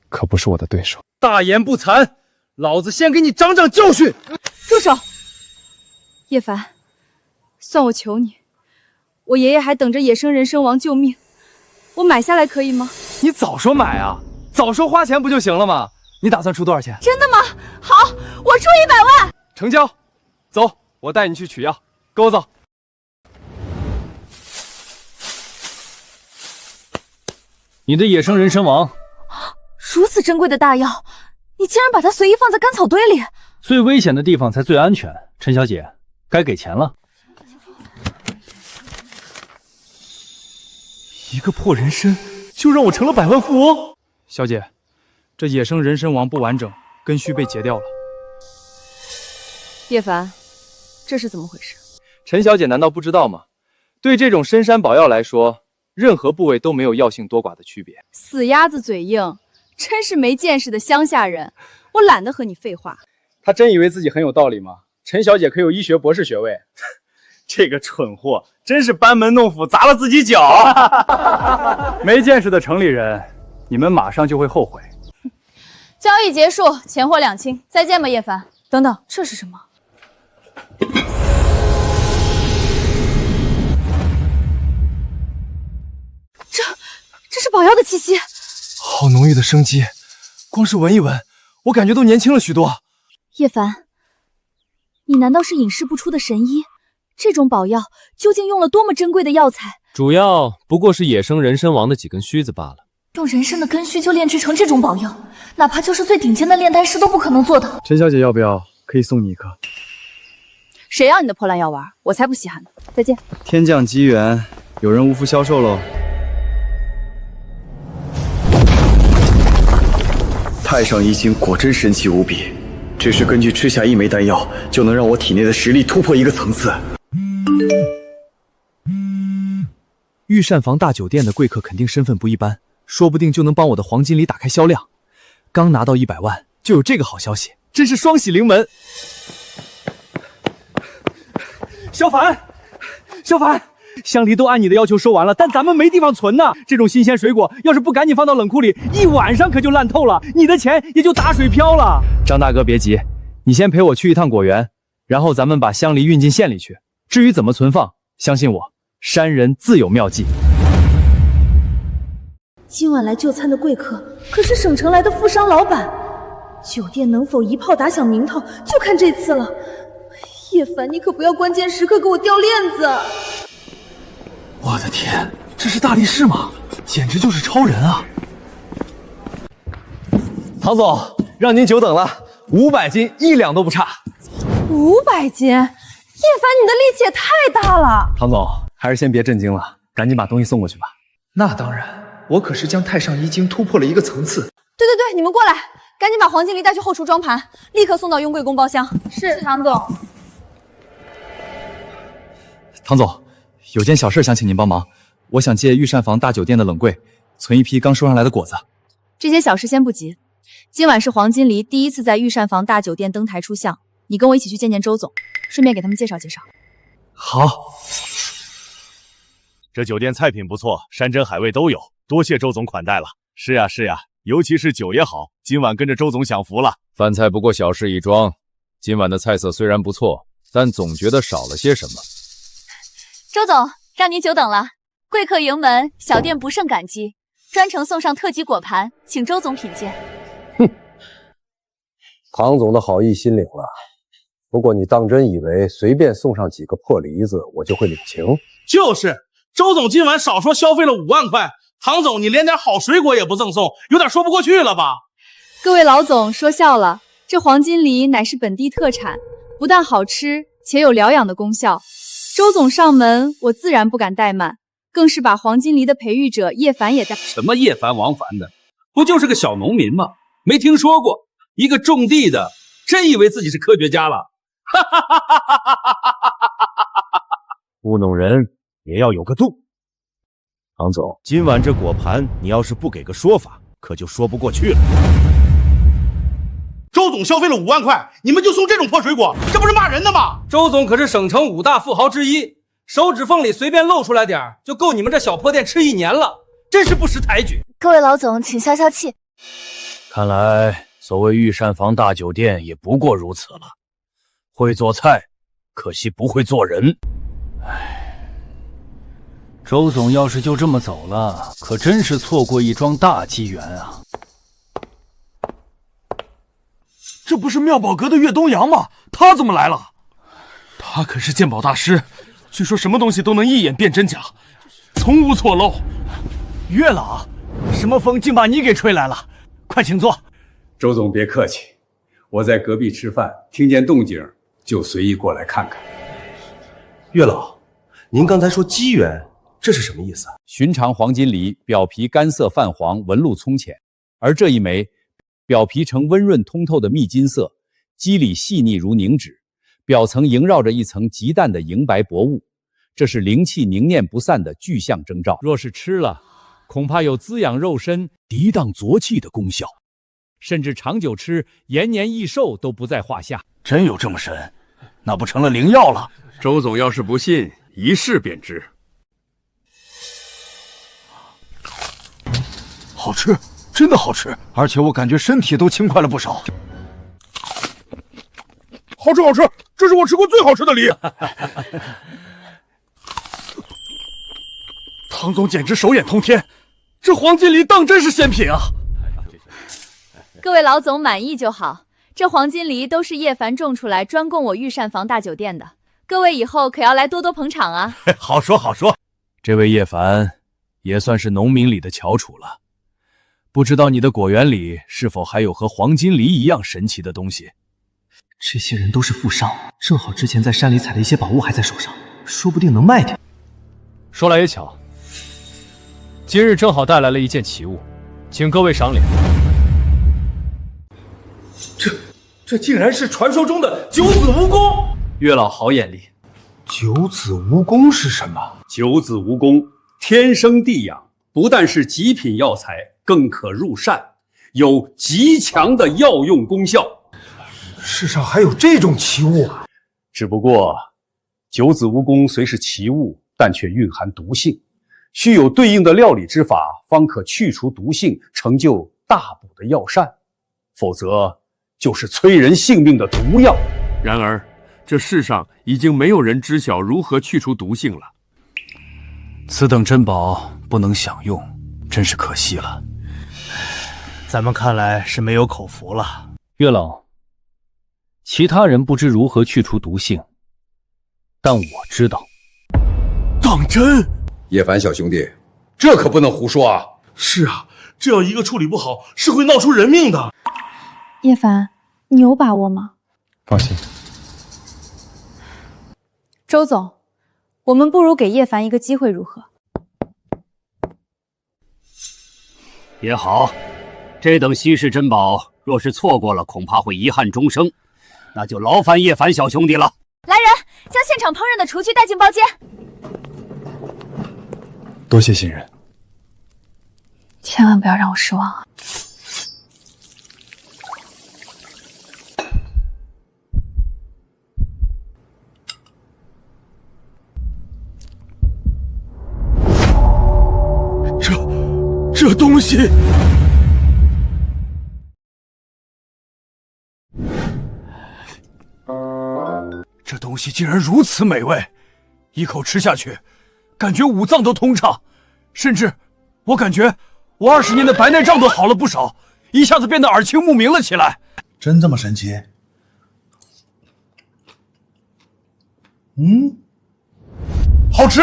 可不是我的对手。大言不惭，老子先给你长长教训！住手！叶凡，算我求你，我爷爷还等着野生人参王救命，我买下来可以吗？你早说买啊，早说花钱不就行了吗？你打算出多少钱？真的吗？好，我出100万。成交。走，我带你去取药。跟我走。你的野生人参王，如此珍贵的大药，你竟然把它随意放在干草堆里！最危险的地方才最安全。陈小姐，该给钱了。一个破人参就让我成了百万富翁。小姐，这野生人参王不完整，根须被截掉了。叶凡，这是怎么回事？陈小姐难道不知道吗？对这种深山宝药来说，任何部位都没有药性多寡的区别。死鸭子嘴硬，真是没见识的乡下人。我懒得和你废话。他真以为自己很有道理吗？陈小姐可有医学博士学位。这个蠢货真是班门弄斧，砸了自己脚。没见识的城里人，你们马上就会后悔。交易结束，钱货两清，再见吧，叶凡。等等，这是什么？这是宝药的气息，好浓郁的生机，光是闻一闻，我感觉都年轻了许多。叶凡，你难道是隐世不出的神医？这种宝药究竟用了多么珍贵的药材？主要不过是野生人参王的几根须子罢了。用人参的根须就炼制成这种宝药，哪怕就是最顶尖的炼丹师都不可能做到。陈小姐要不要？可以送你一颗。谁要你的破烂药丸？我才不稀罕呢！再见。天降机缘，有人无福消受喽。太上医经果真神奇无比，只是根据吃下一枚丹药，就能让我体内的实力突破一个层次。御膳房大酒店的贵客肯定身份不一般，说不定就能帮我的黄金梨打开销量。刚拿到100万，就有这个好消息，真是双喜临门。小凡，香梨都按你的要求收完了，但咱们没地方存呢。这种新鲜水果要是不赶紧放到冷库里，一晚上可就烂透了，你的钱也就打水漂了。张大哥别急，你先陪我去一趟果园，然后咱们把香梨运进县里去。至于怎么存放，相信我，山人自有妙计。今晚来就餐的贵客可是省城来的富商老板，酒店能否一炮打响名头，就看这次了。叶凡，你可不要关键时刻给我掉链子！我的天，这是大力士吗？简直就是超人啊！唐总，让您久等了，500斤1两都不差。500斤，叶凡，你的力气也太大了。唐总，还是先别震惊了，赶紧把东西送过去吧。那当然，我可是将太上医经突破了一个层次。对，你们过来，赶紧把黄金梨带去后厨装盘，立刻送到雍贵宫包厢。是，唐总。唐总，有件小事想请您帮忙，我想借御膳房大酒店的冷柜存一批刚收上来的果子。这些小事先不急，今晚是黄金梨第一次在御膳房大酒店登台出相，你跟我一起去见见周总，顺便给他们介绍介绍。好。这酒店菜品不错，山珍海味都有，多谢周总款待了。是呀，尤其是酒也好，今晚跟着周总享福了。饭菜不过小事一桩，今晚的菜色虽然不错，但总觉得少了些什么。周总，让您久等了。贵客盈门，小店不胜感激，专程送上特级果盘，请周总品鉴。唐总的好意心领了，不过你当真以为随便送上几个破梨子，我就会领情？就是，周总今晚少说消费了5万块，唐总你连点好水果也不赠送，有点说不过去了吧？各位老总说笑了，这黄金梨乃是本地特产，不但好吃，且有疗养的功效。周总上门，我自然不敢怠慢，更是把黄金梨的培育者叶凡也带。什么叶凡王凡的，不就是个小农民吗？没听说过，一个种地的，真以为自己是科学家了？糊弄人也要有个度。唐总，今晚这果盘你要是不给个说法，可就说不过去了。周总消费了5万块，你们就送这种破水果，这不是骂人的吗？周总可是省城5大富豪之一，手指缝里随便露出来点就够你们这小破店吃1年了，真是不识抬举。各位老总，请消消气。看来所谓御膳房大酒店也不过如此了，会做菜，可惜不会做人。周总要是就这么走了，可真是错过一桩大机缘啊！这不是妙宝阁的岳东阳吗？他怎么来了？他可是鉴宝大师，据说什么东西都能一眼辨真假，从无错漏。岳老，什么风竟把你给吹来了？快请坐。周总别客气，我在隔壁吃饭，听见动静就随意过来看看。岳老，您刚才说机缘，这是什么意思啊？寻常黄金梨表皮干涩泛黄，纹路葱浅，而这一枚表皮呈温润通透的蜜金色，肌理细腻如凝脂，表层萦绕着一层极淡的莹白薄雾，这是灵气凝念不散的具象征兆。若是吃了，恐怕有滋养肉身、涤荡浊气的功效，甚至长久吃延年益寿都不在话下。真有这么神？那不成了灵药了？周总要是不信，一试便知。好吃，真的好吃，而且我感觉身体都轻快了不少。好吃好吃，这是我吃过最好吃的梨。唐总简直手眼通天，这黄金梨当真是仙品啊！各位老总满意就好。这黄金梨都是叶凡种出来，专供我御膳房大酒店的。各位以后可要来多多捧场啊！好说好说。这位叶凡也算是农民里的翘楚了。不知道你的果园里是否还有和黄金梨一样神奇的东西？这些人都是富商，正好之前在山里采的一些宝物还在手上，说不定能卖掉。说来也巧，今日正好带来了一件奇物，请各位赏脸。这竟然是传说中的九子蜈蚣！月老好眼力。九子蜈蚣是什么？九子蜈蚣天生地养，不但是极品药材，更可入膳，有极强的药用功效。世上还有这种奇物？只不过，九子蜈蚣虽是奇物，但却蕴含毒性，需有对应的料理之法，方可去除毒性，成就大补的药膳，否则就是催人性命的毒药。然而，这世上已经没有人知晓如何去除毒性了。此等珍宝不能享用，真是可惜了。咱们看来是没有口福了。月老，其他人不知如何去除毒性，但我知道。当真？叶凡小兄弟，这可不能胡说啊！是啊，这样一个处理不好，是会闹出人命的。叶凡，你有把握吗？放心。周总，我们不如给叶凡一个机会，如何？也好，这等稀世珍宝，若是错过了，恐怕会遗憾终生。那就劳烦叶凡小兄弟了。来人，将现场烹饪的厨具带进包间。多谢信任，千万不要让我失望啊！这东西，这东西竟然如此美味，一口吃下去，感觉五脏都通畅，甚至我感觉我20年的白内障都好了不少，一下子变得耳清目明了起来。真这么神奇？好吃，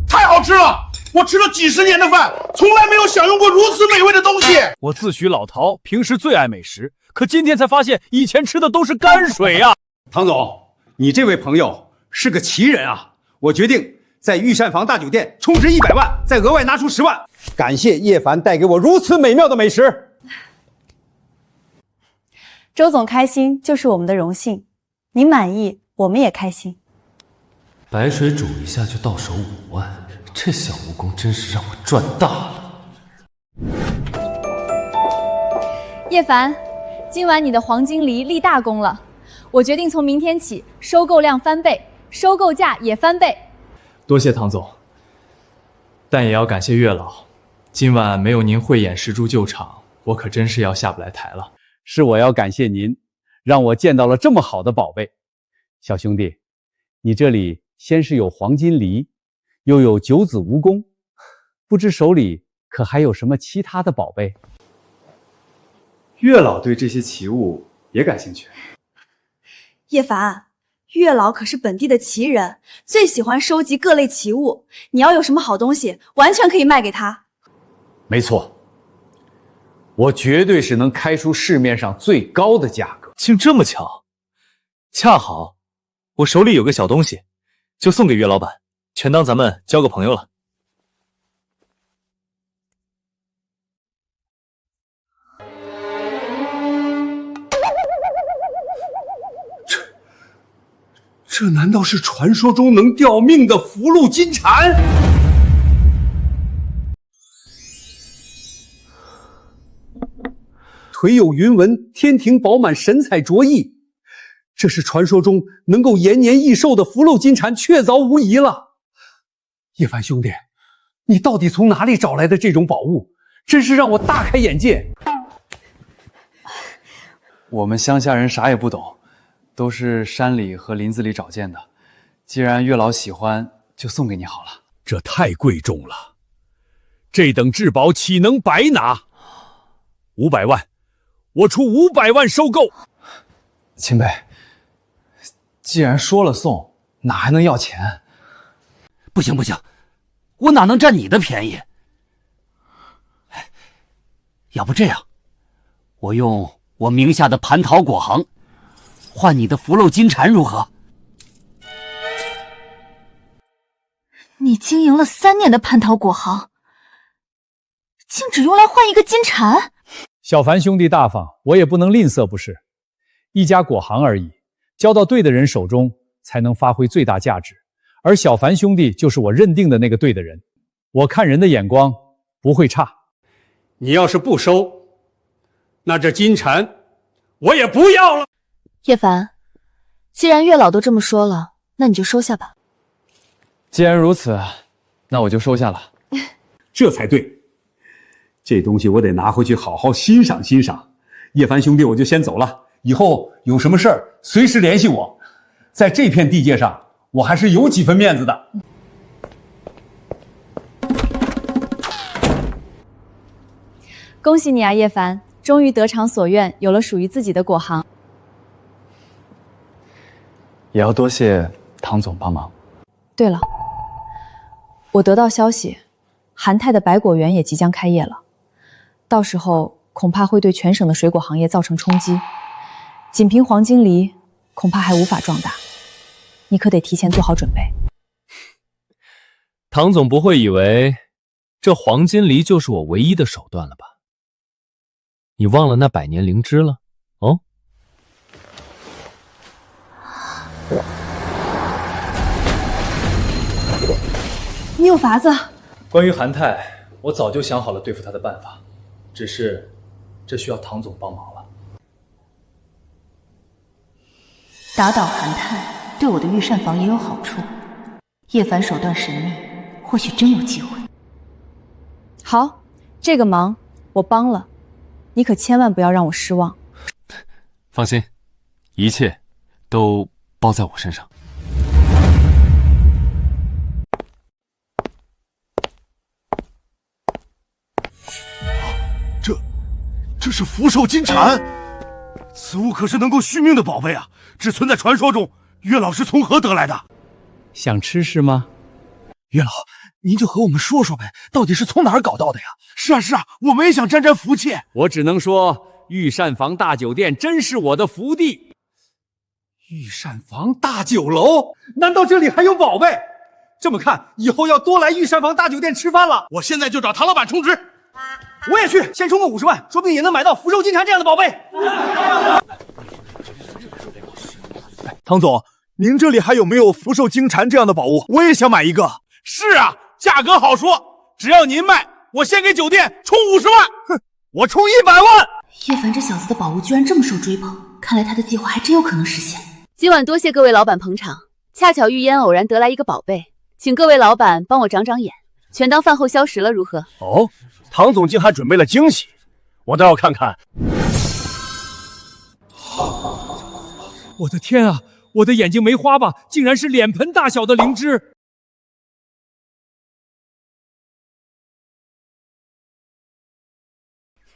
太好吃了！我吃了几十年的饭，从来没有享用过如此美味的东西。我自诩老饕，平时最爱美食，可今天才发现，以前吃的都是泔水呀！唐总，你这位朋友是个奇人啊！我决定在御膳房大酒店充值100万，再额外拿出10万，感谢叶凡带给我如此美妙的美食。周总开心就是我们的荣幸，您满意，我们也开心。白水煮一下就到手5万，这小蜈蚣真是让我赚大了。叶凡，今晚你的黄金梨立大功了，我决定从明天起收购量翻倍，收购价也翻倍。多谢唐总，但也要感谢月老，今晚没有您慧眼识珠救场，我可真是要下不来台了。是我要感谢您，让我见到了这么好的宝贝。小兄弟，你这里先是有黄金梨，又有九子蜈蚣，不知手里可还有什么其他的宝贝？月老对这些奇物也感兴趣。叶凡，月老可是本地的奇人，最喜欢收集各类奇物。你要有什么好东西，完全可以卖给他。没错，我绝对是能开出市面上最高的价格。竟这么巧，恰好我手里有个小东西，就送给岳老板，全当咱们交个朋友了。这难道是传说中能吊命的福禄金蝉？腿有云纹，天庭饱满，神采卓异。这是传说中能够延年益寿的福禄金蝉，确凿无疑了。叶凡兄弟，你到底从哪里找来的这种宝物？真是让我大开眼界。我们乡下人啥也不懂，都是山里和林子里找见的。既然月老喜欢，就送给你好了。这太贵重了，这等至宝岂能白拿？500万，我出500万收购。秦北，既然说了送，哪还能要钱？不行不行，我哪能占你的便宜？要不这样，我用我名下的蟠桃果行换你的福禄金蝉如何？你经营了3年的蟠桃果行，竟只用来换一个金蝉？小凡兄弟大方，我也不能吝啬，不是？一家果行而已，交到对的人手中，才能发挥最大价值。而小凡兄弟就是我认定的那个对的人，我看人的眼光不会差。你要是不收，那这金蝉我也不要了。叶凡，既然月老都这么说了，那你就收下吧。既然如此，那我就收下了。这才对，这东西我得拿回去好好欣赏欣赏。叶凡兄弟，我就先走了，以后有什么事儿随时联系我。在这片地界上，我还是有几分面子的。恭喜你啊，叶凡，终于得偿所愿，有了属于自己的果行。也要多谢唐总帮忙。对了，我得到消息，韩泰的百果园也即将开业了，到时候恐怕会对全省的水果行业造成冲击。仅凭黄金梨，恐怕还无法壮大，你可得提前做好准备。唐总不会以为这黄金梨就是我唯一的手段了吧？你忘了那100年灵芝了？哦，你有法子？关于韩泰，我早就想好了对付他的办法，只是这需要唐总帮忙了。打倒韩泰对我的御膳房也有好处，叶凡手段神秘，或许真有机会。好，这个忙我帮了，你可千万不要让我失望。放心，一切都包在我身上。这是福寿金蝉，此物可是能够续命的宝贝啊！只存在传说中，月老是从何得来的？想吃是吗？月老，您就和我们说说呗，到底是从哪儿搞到的呀？是啊是啊，我们也想沾沾福气。我只能说，御膳房大酒店真是我的福地。御膳房大酒楼，难道这里还有宝贝？这么看，以后要多来御膳房大酒店吃饭了。我现在就找唐老板充值。我也去，先充个50万，说不定也能买到福寿金蝉这样的宝贝。唐总，您这里还有没有福寿金蝉这样的宝物？我也想买一个。是啊，价格好说，只要您卖，我先给酒店充50万。哼，我充100万。叶凡这小子的宝物居然这么受追捧，看来他的计划还真有可能实现。今晚多谢各位老板捧场，恰巧玉烟偶然得来一个宝贝，请各位老板帮我长长眼，全当饭后消食了，如何？哦，唐总竟还准备了惊喜，我倒要看看。我的天啊！我的眼睛没花吧？竟然是脸盆大小的灵芝！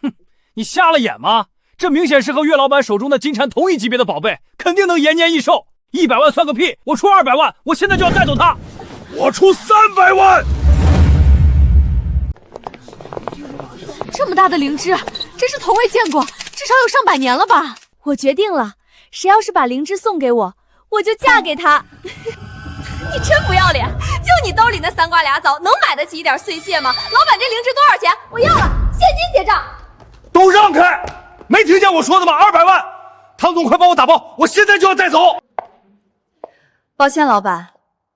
哼，你瞎了眼吗？这明显是和岳老板手中的金蝉同一级别的宝贝，肯定能延年益寿。100万算个屁！我出200万，我现在就要带走它。我出300万。这么大的灵芝，真是从未见过，至少有上100年了吧？我决定了，谁要是把灵芝送给我，我就嫁给他。你真不要脸！就你兜里那3瓜俩枣，能买得起一点碎屑吗？老板，这灵芝多少钱？我要了，现金结账。都让开！没听见我说的吗？200万！唐总，快帮我打包，我现在就要带走。抱歉，老板，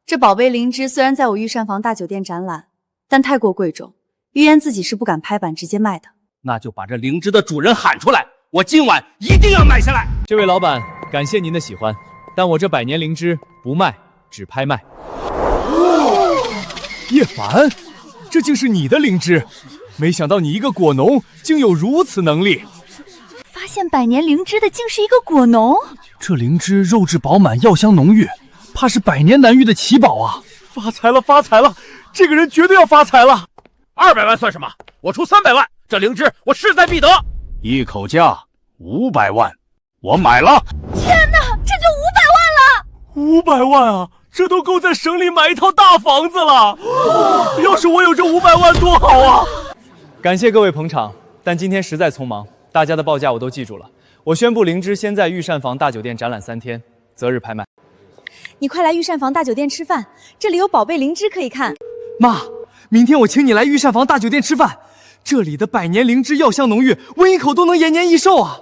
这宝贝灵芝虽然在我御膳房大酒店展览，但太过贵重，玉烟自己是不敢拍板直接卖的。那就把这灵芝的主人喊出来，我今晚一定要买下来。这位老板，感谢您的喜欢，但我这百年灵芝不卖，只拍卖。叶凡，这竟是你的灵芝，没想到你一个果农竟有如此能力。发现百年灵芝的竟是一个果农，这灵芝肉质饱满，药香浓郁，怕是百年难遇的奇宝啊！发财了，发财了！这个人绝对要发财了。200万算什么？我出300万，这灵芝我势在必得。一口价500万，我买了。天哪，这就500万了！500万啊，这都够在省里买一套大房子了。要是我有这500万多好啊！感谢各位捧场，但今天实在匆忙，大家的报价我都记住了。我宣布灵芝先在御膳房大酒店展览3天，择日拍卖。你快来御膳房大酒店吃饭，这里有宝贝灵芝可以看。妈，明天我请你来御膳房大酒店吃饭，这里的百年灵芝药香浓郁，闻一口都能延年益寿啊！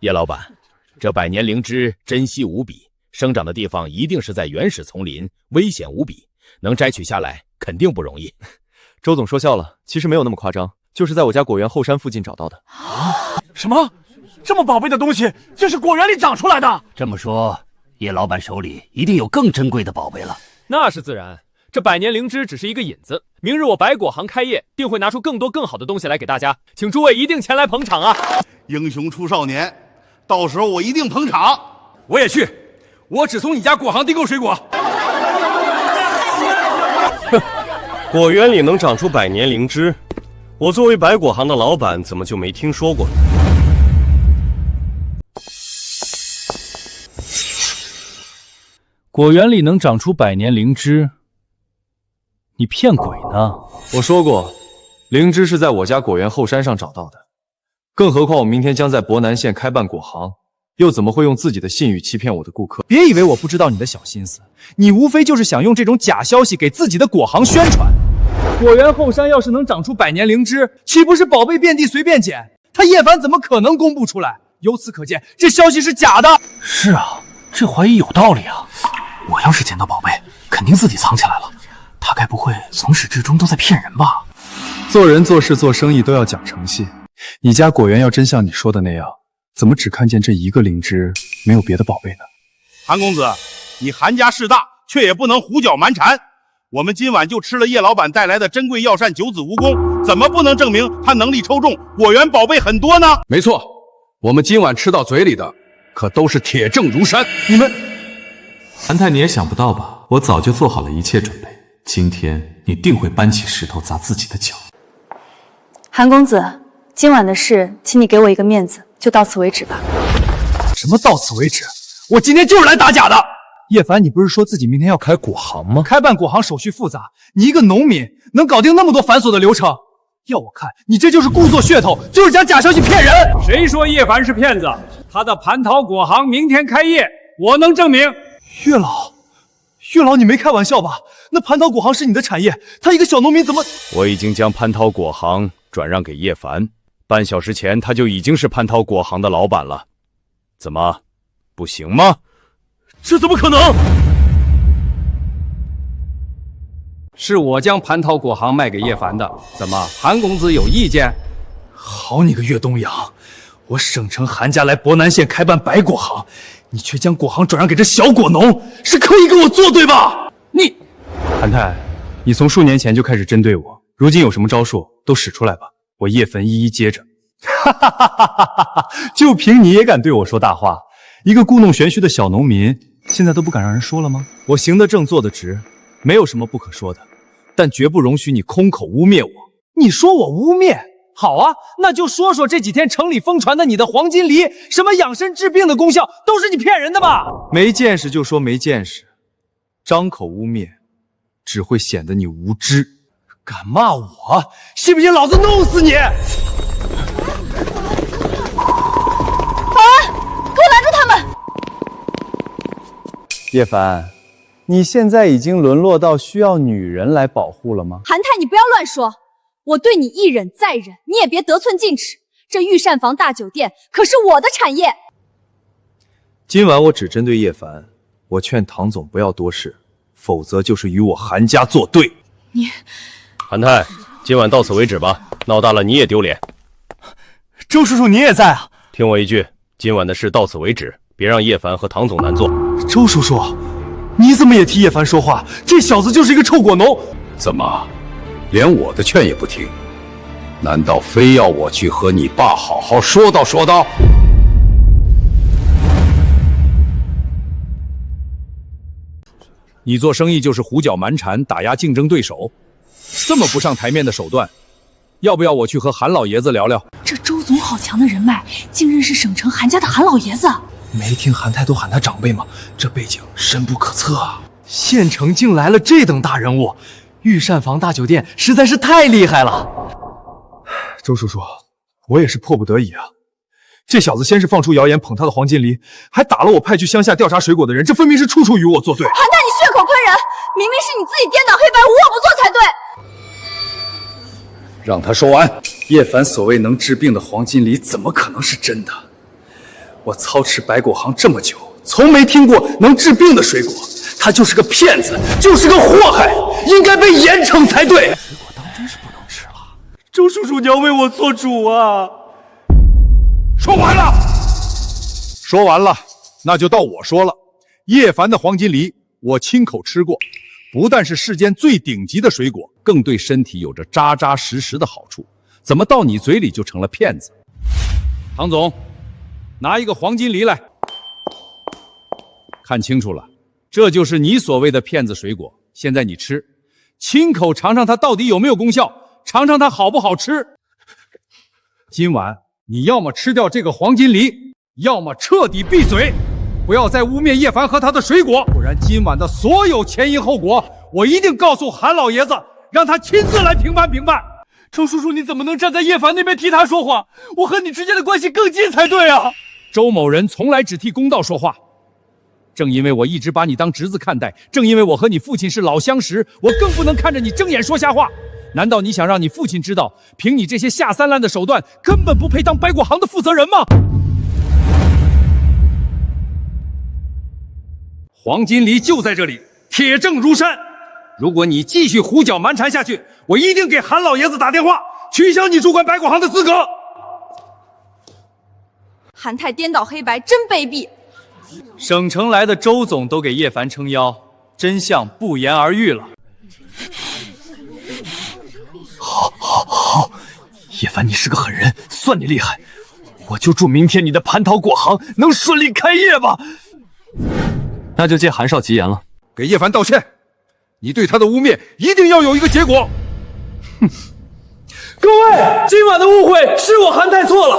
叶老板，这百年灵芝珍稀无比，生长的地方一定是在原始丛林，危险无比，能摘取下来肯定不容易。周总说笑了，其实没有那么夸张，就是在我家果园后山附近找到的。什么？这么宝贝的东西，这是果园里长出来的？这么说，叶老板手里一定有更珍贵的宝贝了。那是自然，这百年灵芝只是一个引子。明日我百果行开业，定会拿出更多更好的东西来给大家，请诸位一定前来捧场啊！英雄出少年，到时候我一定捧场。我也去，我只从你家果行订购水果。果园里能长出百年灵芝，我作为百果行的老板，怎么就没听说过呢？果园里能长出百年灵芝，你骗鬼呢？我说过，灵芝是在我家果园后山上找到的。更何况我明天将在博南县开办果行，又怎么会用自己的信誉欺骗我的顾客？别以为我不知道你的小心思，你无非就是想用这种假消息给自己的果行宣传。果园后山要是能长出百年灵芝，岂不是宝贝遍地随便捡？他叶凡怎么可能公布出来？由此可见，这消息是假的。是啊，这怀疑有道理啊。我要是捡到宝贝，肯定自己藏起来了。他该不会从始至终都在骗人吧？做人做事做生意都要讲诚信。你家果园要真像你说的那样，怎么只看见这一个灵芝，没有别的宝贝呢？韩公子，你韩家势大，却也不能胡搅蛮缠。我们今晚就吃了叶老板带来的珍贵药膳九子蜈蚣，怎么不能证明他能力抽中，果园宝贝很多呢？没错，我们今晚吃到嘴里的，可都是铁证如山。你们，韩太，你也想不到吧？我早就做好了一切准备，今天你定会搬起石头砸自己的脚。韩公子，今晚的事，请你给我一个面子，就到此为止吧。什么到此为止？我今天就是来打假的。叶凡，你不是说自己明天要开果行吗？开办果行手续复杂，你一个农民能搞定那么多繁琐的流程？要我看，你这就是故作噱头，就是讲假消息骗人。谁说叶凡是骗子？他的蟠桃果行明天开业，我能证明。月老，你没开玩笑吧？那蟠桃果行是你的产业，他一个小农民怎么……我已经将蟠桃果行转让给叶凡，半小时前他就已经是蟠桃果行的老板了。怎么，不行吗？这怎么可能？是我将蟠桃果行卖给叶凡的，怎么，韩公子有意见？好你个岳东阳，我省城韩家来博南县开办百果行，你却将果行转让给这小果农，是刻意跟我作对吧？你，韩太，你从数年前就开始针对我，如今有什么招数都使出来吧，我叶凡一一接着。哈哈哈哈哈哈！就凭你也敢对我说大话？一个故弄玄虚的小农民，现在都不敢让人说了吗？我行得正，坐得直，没有什么不可说的，但绝不容许你空口污蔑我。你说我污蔑？好啊，那就说说这几天城里疯传的你的黄金梨，什么养生治病的功效，都是你骗人的吧？没见识就说没见识，张口污蔑，只会显得你无知。敢骂我，信不信老子弄死你？保安，给我拦住他们！叶凡，你现在已经沦落到需要女人来保护了吗？韩太，你不要乱说，我对你一忍再忍，你也别得寸进尺。这御膳房大酒店可是我的产业。今晚我只针对叶凡，我劝唐总不要多事，否则就是与我韩家作对。你，韩太，今晚到此为止吧，闹大了你也丢脸。周叔叔你也在啊？听我一句，今晚的事到此为止，别让叶凡和唐总难做。周叔叔，你怎么也替叶凡说话？这小子就是一个臭果农。怎么，连我的劝也不听？难道非要我去和你爸好好说道说道？你做生意就是胡搅蛮缠，打压竞争对手，这么不上台面的手段，要不要我去和韩老爷子聊聊？这周总好强的人脉，竟认识省城韩家的韩老爷子。没听韩太都喊他长辈吗？这背景深不可测啊！县城竟来了这等大人物，御膳房大酒店实在是太厉害了。周叔叔，我也是迫不得已啊。这小子先是放出谣言捧他的黄金梨，还打了我派去乡下调查水果的人，这分明是处处与我作对。韩太，你血口喷人，明明是你自己颠倒黑白，无我不作才对。让他说完。叶凡所谓能治病的黄金梨，怎么可能是真的？我操持百果行这么久，从没听过能治病的水果，他就是个骗子，就是个祸害，应该被严惩才对。水果当真是不能吃了。周叔叔，你要为我做主啊！说完了，说完了，那就到我说了。叶凡的黄金梨，我亲口吃过，不但是世间最顶级的水果，更对身体有着扎扎实实的好处。怎么到你嘴里就成了骗子？唐总，拿一个黄金梨来。看清楚了，这就是你所谓的骗子水果。现在你吃，亲口尝尝它到底有没有功效，尝尝它好不好吃。今晚你要么吃掉这个黄金梨，要么彻底闭嘴，不要再污蔑叶凡和他的水果，不然今晚的所有前因后果，我一定告诉韩老爷子，让他亲自来评判评判。周叔叔，你怎么能站在叶凡那边替他说话？我和你之间的关系更近才对啊！周某人从来只替公道说话。正因为我一直把你当侄子看待，正因为我和你父亲是老相识，我更不能看着你睁眼说瞎话。难道你想让你父亲知道，凭你这些下三滥的手段，根本不配当百果行的负责人吗？黄金梨就在这里，铁证如山。如果你继续胡搅蛮缠下去，我一定给韩老爷子打电话，取消你主管百果行的资格。韩太颠倒黑白，真卑鄙！省城来的周总都给叶凡撑腰，真相不言而喻了。好，叶凡，你是个狠人，算你厉害。我就祝明天你的蟠桃果行能顺利开业吧。那就借韩少吉言了，给叶凡道歉。你对他的污蔑一定要有一个结果。各位，今晚的误会是我韩太错了，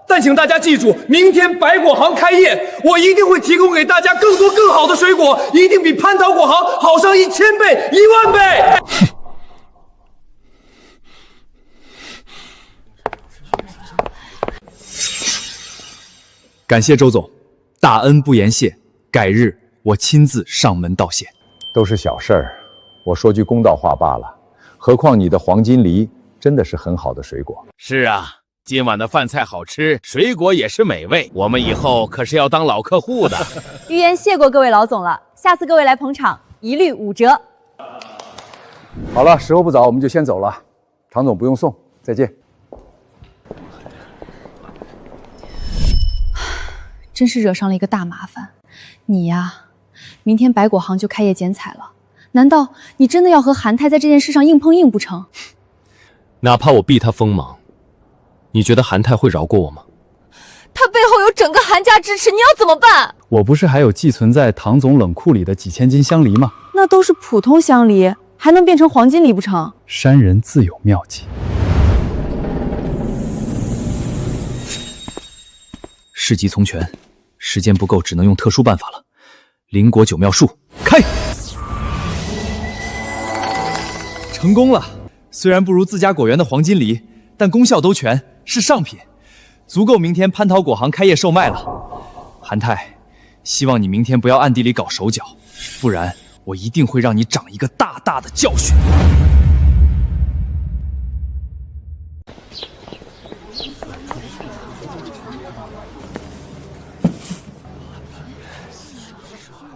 但请大家记住，明天百果行开业，我一定会提供给大家更多更好的水果，一定比蟠桃果行好上1000倍、10000倍。感谢周总，大恩不言谢，改日我亲自上门道谢。都是小事儿，我说句公道话罢了。何况你的黄金梨真的是很好的水果。是啊，今晚的饭菜好吃，水果也是美味，我们以后可是要当老客户的。预言谢过各位老总了，下次各位来捧场，一律5折。好了，时候不早，我们就先走了。唐总不用送，再见。真是惹上了一个大麻烦。你呀，明天百果行就开业剪彩了，难道你真的要和韩太在这件事上硬碰硬不成？哪怕我逼他锋芒，你觉得韩太会饶过我吗？他背后有整个韩家支持，你要怎么办？我不是还有寄存在唐总冷库里的几千斤香梨吗？那都是普通香梨，还能变成黄金梨不成？山人自有妙计。事急从权，时间不够，只能用特殊办法了。灵果九妙术开，成功了。虽然不如自家果园的黄金梨，但功效都全，是上品，足够明天蟠桃果行开业售卖了。韩太，希望你明天不要暗地里搞手脚，不然我一定会让你长一个大大的教训。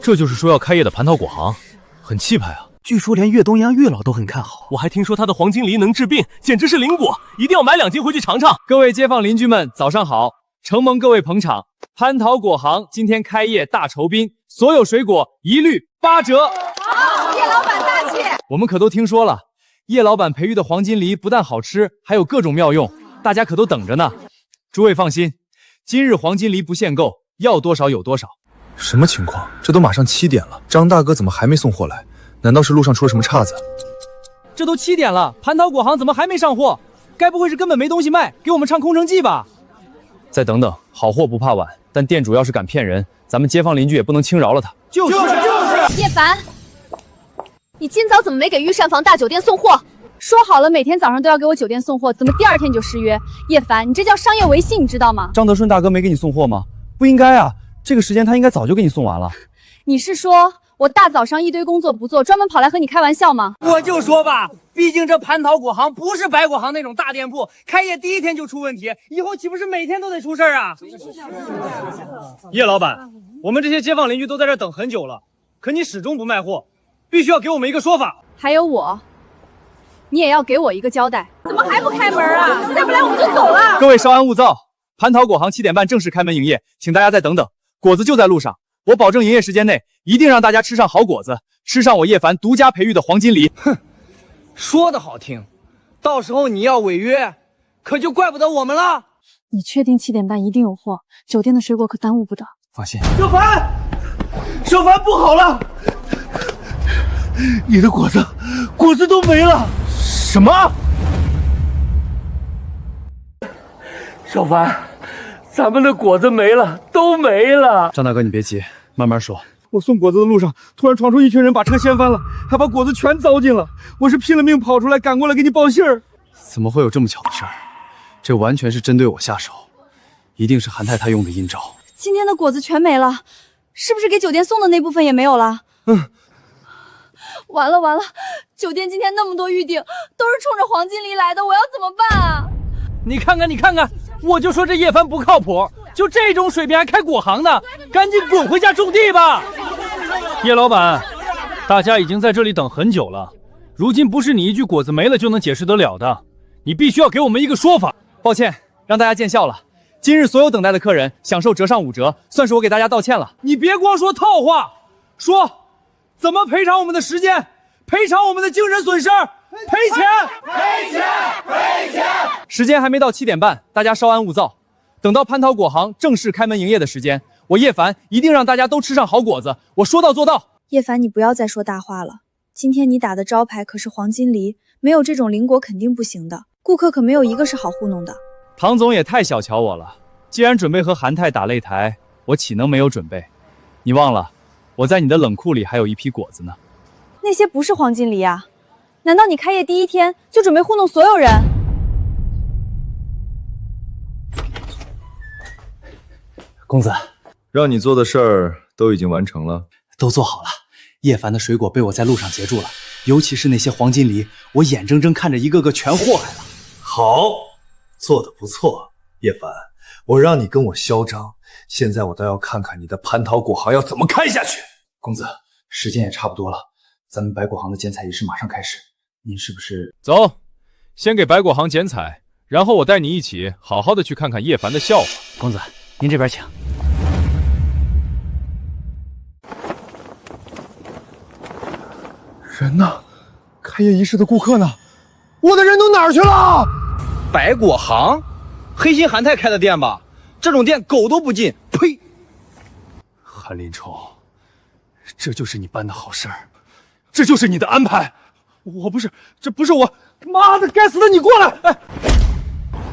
这就是说要开业的蟠桃果行，很气派啊。据说连岳东阳岳老都很看好，我还听说他的黄金梨能治病，简直是灵果，一定要买2斤回去尝尝。各位街坊邻居们，早上好！承蒙各位捧场，蟠桃果行今天开业大酬宾，所有水果一律8折。好，叶老板大气。我们可都听说了，叶老板培育的黄金梨不但好吃，还有各种妙用，大家可都等着呢。诸位放心，今日黄金梨不限购，要多少有多少。什么情况？这都马上7点了，张大哥怎么还没送货来？难道是路上出了什么岔子？这都7点了，蟠桃果行怎么还没上货？该不会是根本没东西卖，给我们唱空城计吧？再等等，好货不怕晚，但店主要是敢骗人，咱们街坊邻居也不能轻饶了他。就是。叶凡，你今早怎么没给御膳房大酒店送货？说好了每天早上都要给我酒店送货，怎么第2天就失约？叶凡，你这叫商业违信，你知道吗？张德顺大哥没给你送货吗？不应该啊，这个时间他应该早就给你送完了。你是说我大早上一堆工作不做，专门跑来和你开玩笑吗？我就说吧，毕竟这蟠桃果行不是百果行那种大店铺，开业第1天就出问题，以后岂不是每天都得出事啊？叶老板，我们这些街坊邻居都在这等很久了，可你始终不卖货，必须要给我们一个说法。还有我，你也要给我一个交代。怎么还不开门啊？再不来我们就走了。各位稍安勿躁，蟠桃果行7点半正式开门营业，请大家再等等，果子就在路上。我保证营业时间内一定让大家吃上好果子，吃上我叶凡独家培育的黄金梨。哼，说的好听，到时候你要违约，可就怪不得我们了。你确定7点半一定有货？酒店的水果可耽误不得。放心。小凡不好了，你的果子都没了。什么？小凡，咱们的果子没了，都没了。张大哥，你别急，慢慢说。我送果子的路上，突然闯出一群人，把车掀翻了，还把果子全糟践了。我是拼了命跑出来，赶过来给你报信儿。怎么会有这么巧的事儿？这完全是针对我下手，一定是韩太太用的阴招。今天的果子全没了，是不是给酒店送的那部分也没有了？完了，酒店今天那么多预订，都是冲着黄金梨来的，我要怎么办啊？你看看，我就说这叶凡不靠谱，就这种水平还开果行呢，赶紧滚回家种地吧。叶老板，大家已经在这里等很久了，如今不是你一句果子没了就能解释得了的，你必须要给我们一个说法。抱歉，让大家见笑了。今日所有等待的客人享受折上5折，算是我给大家道歉了。你别光说套话，说怎么赔偿我们的时间，赔偿我们的精神损失，赔钱！时间还没到7点半，大家稍安勿躁。等到蟠桃果行正式开门营业的时间，我叶凡一定让大家都吃上好果子，我说到做到。叶凡，你不要再说大话了。今天你打的招牌可是黄金梨，没有这种灵果肯定不行的，顾客可没有一个是好糊弄的。唐总也太小瞧我了，既然准备和韩太打擂台，我岂能没有准备？你忘了，我在你的冷库里还有一批果子呢。那些不是黄金梨啊？难道你开业第1天就准备糊弄所有人？公子，让你做的事儿都已经完成了，都做好了。叶凡的水果被我在路上截住了，尤其是那些黄金梨，我眼睁睁看着一个个全祸害了。好，做得不错，叶凡，我让你跟我嚣张，现在我倒要看看你的蟠桃果行要怎么开下去。公子，时间也差不多了，咱们百果行的剪彩仪式马上开始，您是不是？走，先给百果行剪彩，然后我带你一起好好的去看看叶凡的笑话。公子，您这边请。人呢？开业仪式的顾客呢？我的人都哪儿去了？百果行，黑心韩太开的店吧？这种店狗都不进。呸！韩林冲，这就是你办的好事儿，这就是你的安排。我不是，这不是我。妈的，该死的，你过来！哎，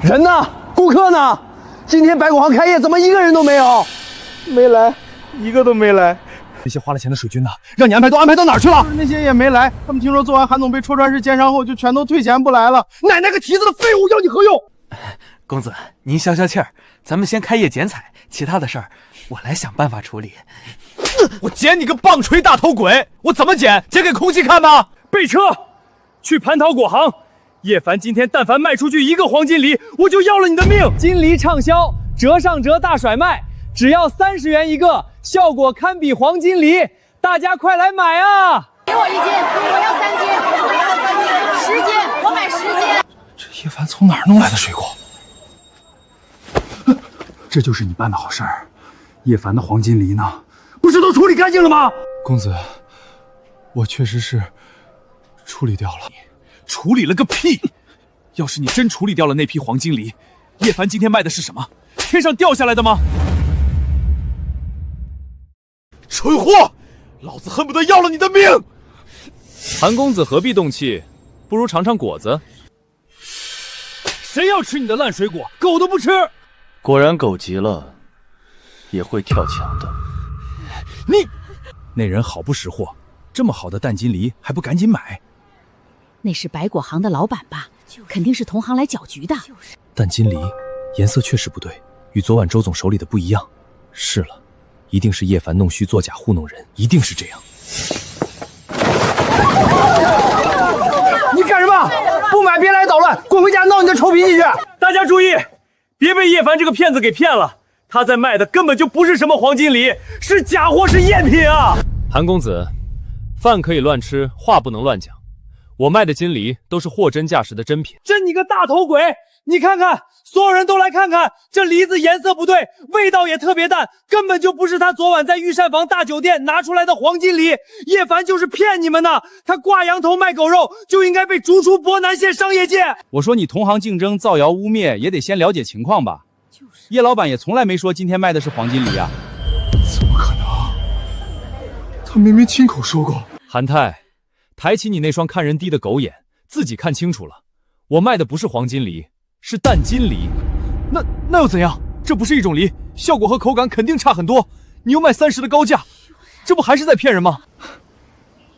人呢？顾客呢？今天百果行开业，怎么一个人都没有？没来，一个都没来。那些花了钱的水军呢？让你安排都安排到哪儿去了？那些也没来，他们听说做完韩总被戳穿式奸商后，就全都退钱不来了。奶奶个蹄子的废物，要你何用？公子，您消消气儿，咱们先开业剪彩，其他的事儿我来想办法处理。我剪你个棒槌大头鬼！我怎么剪？剪给空气看吗？备车，去蟠桃果行。叶凡今天但凡卖出去1个黄金梨，我就要了你的命。金梨畅销，折上折大甩卖，只要30元一个，效果堪比黄金梨。大家快来买啊！给我1斤，我要3斤，我要3斤，10斤，我买10斤。这叶凡从哪儿弄来的水果？这就是你办的好事儿。叶凡的黄金梨呢？不是都处理干净了吗？公子，我确实是处理掉了。处理了个屁！要是你真处理掉了那批黄金梨，叶凡今天卖的是什么？天上掉下来的吗？蠢货！老子恨不得要了你的命！韩公子何必动气？不如尝尝果子。谁要吃你的烂水果？狗都不吃！果然狗急了也会跳墙的。那人好不识货，这么好的淡金梨还不赶紧买？那是百果行的老板吧？肯定是同行来搅局的。淡金梨颜色确实不对，与昨晚周总手里的不一样。是了，一定是叶凡弄虚作假糊弄人，一定是这样。你干什么？不买别来捣乱，滚回家闹你的臭脾气去！大家注意，别被叶凡这个骗子给骗了，他在卖的根本就不是什么黄金梨，是假货，是赝品啊！韩公子，饭可以乱吃，话不能乱讲。我卖的金梨都是货真价实的真品。真你个大头鬼！你看看，所有人都来看看，这梨子颜色不对，味道也特别淡，根本就不是他昨晚在御膳房大酒店拿出来的黄金梨。叶凡就是骗你们的，他挂羊头卖狗肉，就应该被逐出博南县商业界。我说你同行竞争、造谣污蔑，也得先了解情况吧。叶老板也从来没说今天卖的是黄金梨啊。怎么可能？他明明亲口说过。韩泰，抬起你那双看人低的狗眼，自己看清楚了，我卖的不是黄金梨，是淡金梨。那又怎样？这不是一种梨，效果和口感肯定差很多。你又卖30的高价，这不还是在骗人吗？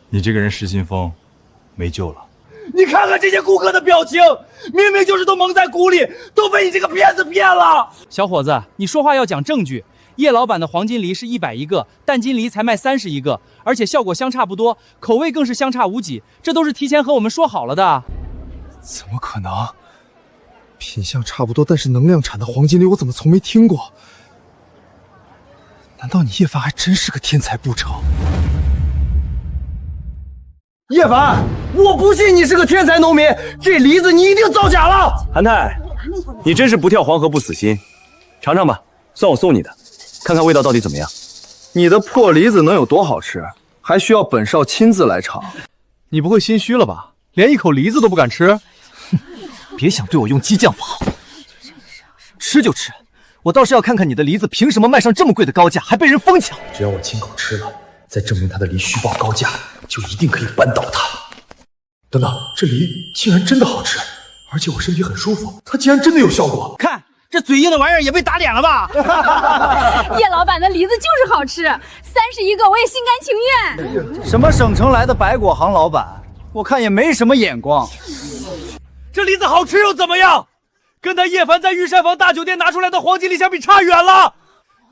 你这个人失心疯，没救了。你看看这些顾客的表情，明明就是都蒙在鼓里，都被你这个骗子骗了。小伙子，你说话要讲证据。叶老板的黄金梨是100一个，淡金梨才卖30一个，而且效果相差不多，口味更是相差无几，这都是提前和我们说好了的。怎么可能？品相差不多，但是能量产的黄金梨我怎么从没听过？难道你叶凡还真是个天才不成？叶凡，我不信你是个天才农民，这梨子你一定造假了。韩泰，你真是不跳黄河不死心，尝尝吧，算我送你的，看看味道到底怎么样。你的破梨子能有多好吃？还需要本少亲自来尝。你不会心虚了吧？连一口梨子都不敢吃？别想对我用激将法，吃就吃，我倒是要看看你的梨子凭什么卖上这么贵的高价，还被人疯抢。只要我亲口吃了，再证明他的梨虚报高价，就一定可以扳倒他。等等，这梨竟然真的好吃，而且我身体很舒服，它竟然真的有效果。看这嘴硬的玩意儿也被打脸了吧？叶老板的梨子就是好吃，30一个我也心甘情愿。什么省城来的百果行老板，我看也没什么眼光。这梨子好吃又怎么样？跟他叶凡在御膳房大酒店拿出来的黄金梨相比差远了。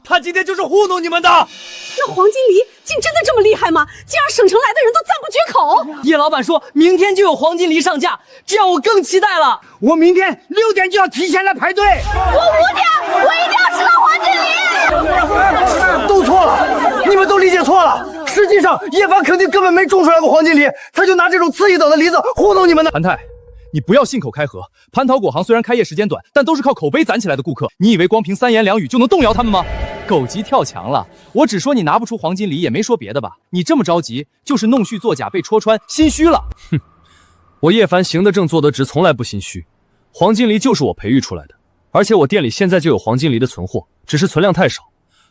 他今天就是糊弄你们的。那黄金梨竟真的这么厉害吗？竟让省城来的人都赞不绝口。叶老板说明天就有黄金梨上架，这样我更期待了。我明天6点就要提前来排队。我5点，我一定要吃到黄金梨。都错了，你们都理解错了。实际上叶凡肯定根本没种出来过黄金梨，他就拿这种次一等的梨子糊弄你们的。韩泰，你不要信口开河。蟠桃果行虽然开业时间短，但都是靠口碑攒起来的顾客。你以为光凭3言2语就能动摇他们吗？狗急跳墙了。我只说你拿不出黄金梨，也没说别的吧？你这么着急，就是弄虚作假被戳穿，心虚了。哼，我叶凡行得正坐得直，从来不心虚。黄金梨就是我培育出来的，而且我店里现在就有黄金梨的存货，只是存量太少，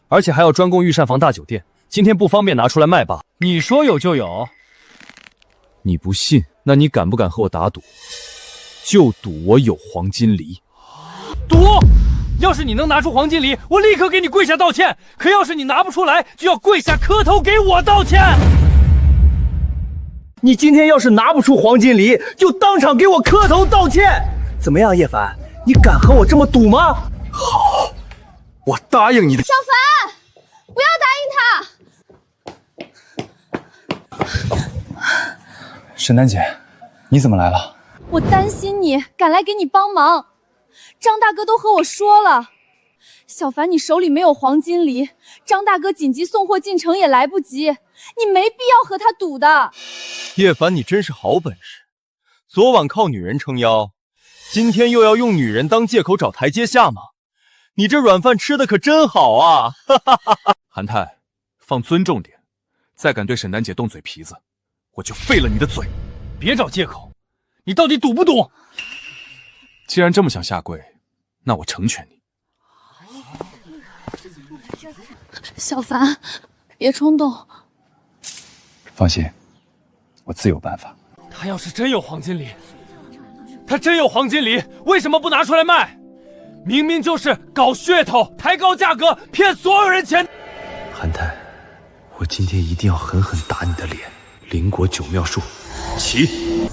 而且还要专供御膳房大酒店，今天不方便拿出来卖罢。你说有就有？你不信，那你敢不敢和我打赌？就赌我有黄金梨。赌！要是你能拿出黄金梨，我立刻给你跪下道歉。可要是你拿不出来，就要跪下磕头给我道歉。你今天要是拿不出黄金梨，就当场给我磕头道歉。怎么样，叶凡，你敢和我这么赌吗？好，我答应你的。小凡，不要答应他。沈丹姐，你怎么来了？我担心你，赶来给你帮忙。张大哥都和我说了，小凡，你手里没有黄金梨，张大哥紧急送货进城也来不及，你没必要和他赌的。叶凡，你真是好本事，昨晚靠女人撑腰，今天又要用女人当借口找台阶下吗？你这软饭吃的可真好啊！韩泰，放尊重点，再敢对沈丹姐动嘴皮子，我就废了你的嘴。别找借口，你到底赌不赌？既然这么想下跪，那我成全你。小凡，别冲动。放心，我自有办法。他要是真有黄金梨，为什么不拿出来卖？明明就是搞噱头，抬高价格，骗所有人钱。韩泰，我今天一定要狠狠打你的脸。灵国九妙术，起！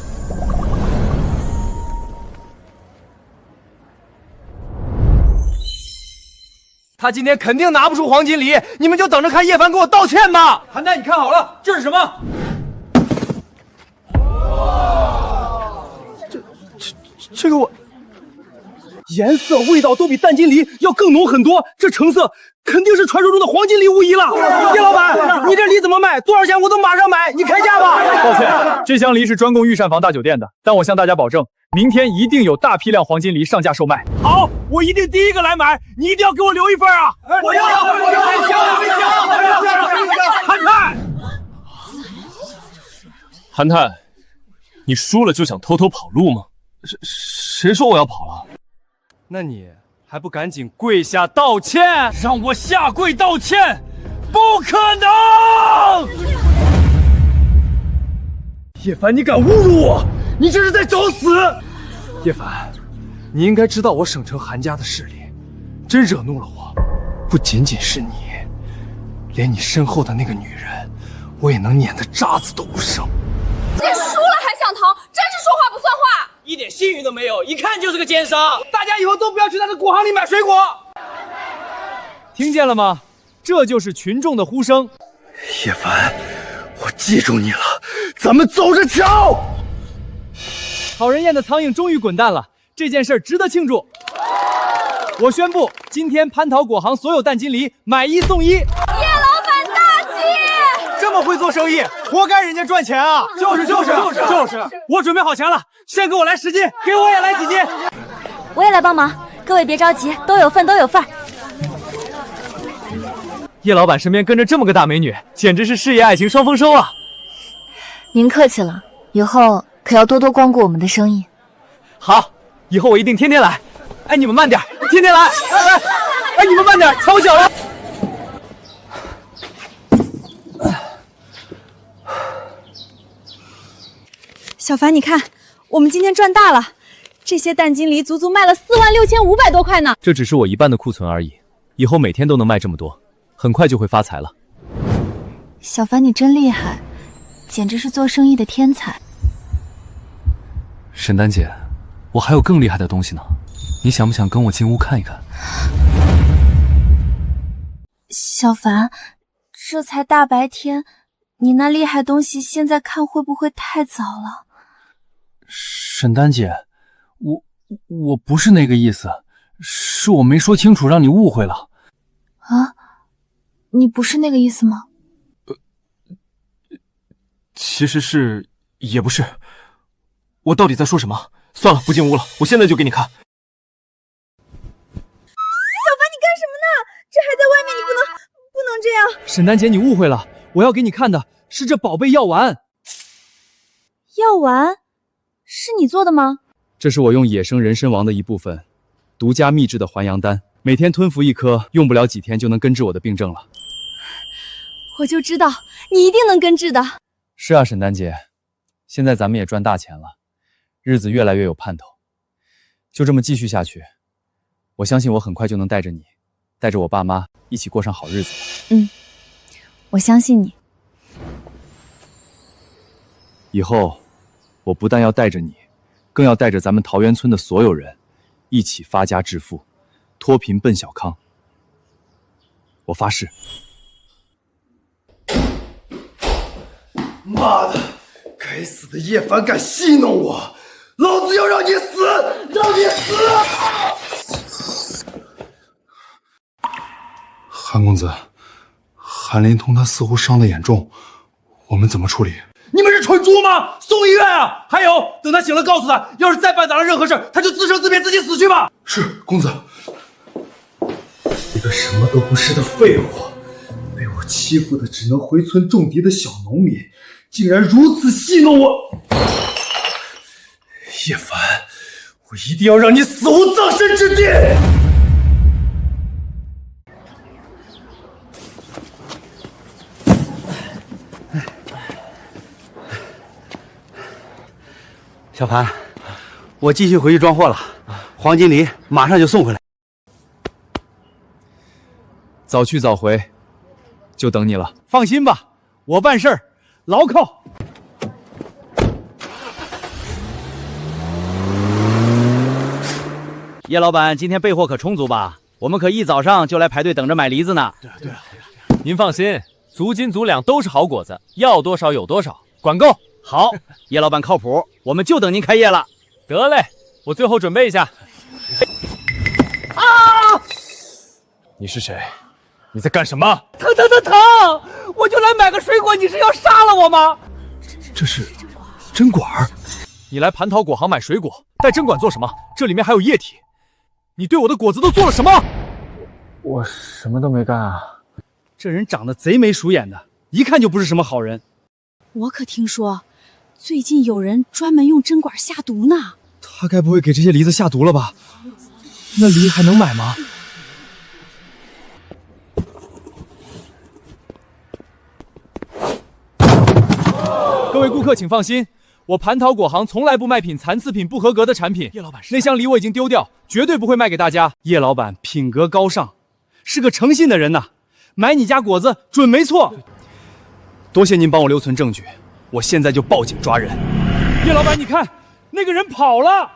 他今天肯定拿不出黄金梨，你们就等着看叶凡给我道歉吧。韩泰，你看好了，这是什么？这个我颜色、味道都比淡金梨要更浓很多，这成色肯定是传说中的黄金梨无疑了。叶老板，你这梨怎么卖？多少钱我都马上买，你开价吧。抱歉，这箱梨是专供御膳房大酒店的，但我向大家保证，明天一定有大批量黄金梨上架售卖。好，我一定第一个来买，你一定要给我留一份啊！我要！韩泰，韩泰，你输了就想偷偷跑路吗？谁说我要跑了？那你还不赶紧跪下道歉？让我下跪道歉？不可能！叶凡，你敢侮辱我，你这是在找死！叶凡，你应该知道我省城韩家的势力，真惹怒了我，不仅仅是你，连你身后的那个女人，我也能撵得渣子都不剩。这输了还想逃，真是说话不算话！一点信誉都没有，一看就是个奸商。大家以后都不要去他的果行里买水果。听见了吗？这就是群众的呼声。叶凡，我记住你了，咱们走着瞧。讨人厌的苍蝇终于滚蛋了，这件事值得庆祝。我宣布，今天蟠桃果行所有淡金梨买1送1。叶老板大气！这么会做生意，活该人家赚钱啊！就是，我准备好钱了，先给我来10斤，给我也来几斤。我也来帮忙，各位别着急，都有份。叶老板身边跟着这么个大美女，简直是事业爱情双丰收啊！您客气了，以后可要多多光顾我们的生意。好，以后我一定天天来。哎，你们慢点，天天来。哎，你们慢点，踩我脚了。小凡，你看，我们今天赚大了，这些淡金梨足足卖了46500多块呢。这只是我一半的库存而已，以后每天都能卖这么多，很快就会发财了。小凡，你真厉害，简直是做生意的天才。沈丹姐，我还有更厉害的东西呢，你想不想跟我进屋看一看？小凡，这才大白天，你那厉害东西现在看会不会太早了？沈丹姐，我不是那个意思，是我没说清楚，让你误会了。啊，你不是那个意思吗？其实是，也不是。我到底在说什么？算了，不进屋了，我现在就给你看。小凡，你干什么呢？这还在外面，你不能这样。沈丹姐，你误会了，我要给你看的是这宝贝药丸。药丸？是你做的吗？这是我用野生人参王的一部分，独家秘制的还阳丹，每天吞服1颗，用不了几天就能根治我的病症了。我就知道你一定能根治的。是啊，沈丹姐，现在咱们也赚大钱了，日子越来越有盼头。就这么继续下去，我相信我很快就能带着你，带着我爸妈一起过上好日子了。我相信你。以后我不但要带着你，更要带着咱们桃源村的所有人一起发家致富，脱贫奔小康。我发誓。妈的，该死的叶凡敢戏弄我，老子要让你死，让你死！韩公子，韩林通他似乎伤得严重，我们怎么处理？你们是蠢猪吗？送医院啊！还有，等他醒了，告诉他，要是再办砸了任何事，他就自生自灭，自己死去吧。是，公子。一个什么都不是的废物，被我欺负的只能回村种地的小农民，竟然如此戏弄我！叶凡，我一定要让你死无葬身之地！小盘，我继续回去装货了，黄金梨马上就送回来。早去早回，就等你了。放心吧，我办事儿牢靠。叶老板，今天备货可充足吧？我们可一早上就来排队等着买梨子呢。对啊，您放心，足斤足两都是好果子，要多少有多少，管够。好，叶老板靠谱，我们就等您开业了。得嘞，我最后准备一下。啊！你是谁？你在干什么？疼！我就来买个水果，你是要杀了我吗？这是针管。你来蟠桃果行买水果，带针管做什么？这里面还有液体。你对我的果子都做了什么？我什么都没干啊！这人长得贼眉鼠眼的，一看就不是什么好人。我可听说，最近有人专门用针管下毒呢。他该不会给这些梨子下毒了吧？那梨还能买吗？各位顾客请放心，我蟠桃果行从来不卖品残次品不合格的产品。叶老板，那箱梨我已经丢掉，绝对不会卖给大家。叶老板品格高尚，是个诚信的人呐，买你家果子准没错。多谢您帮我留存证据，我现在就报警抓人。叶老板，你看，那个人跑了。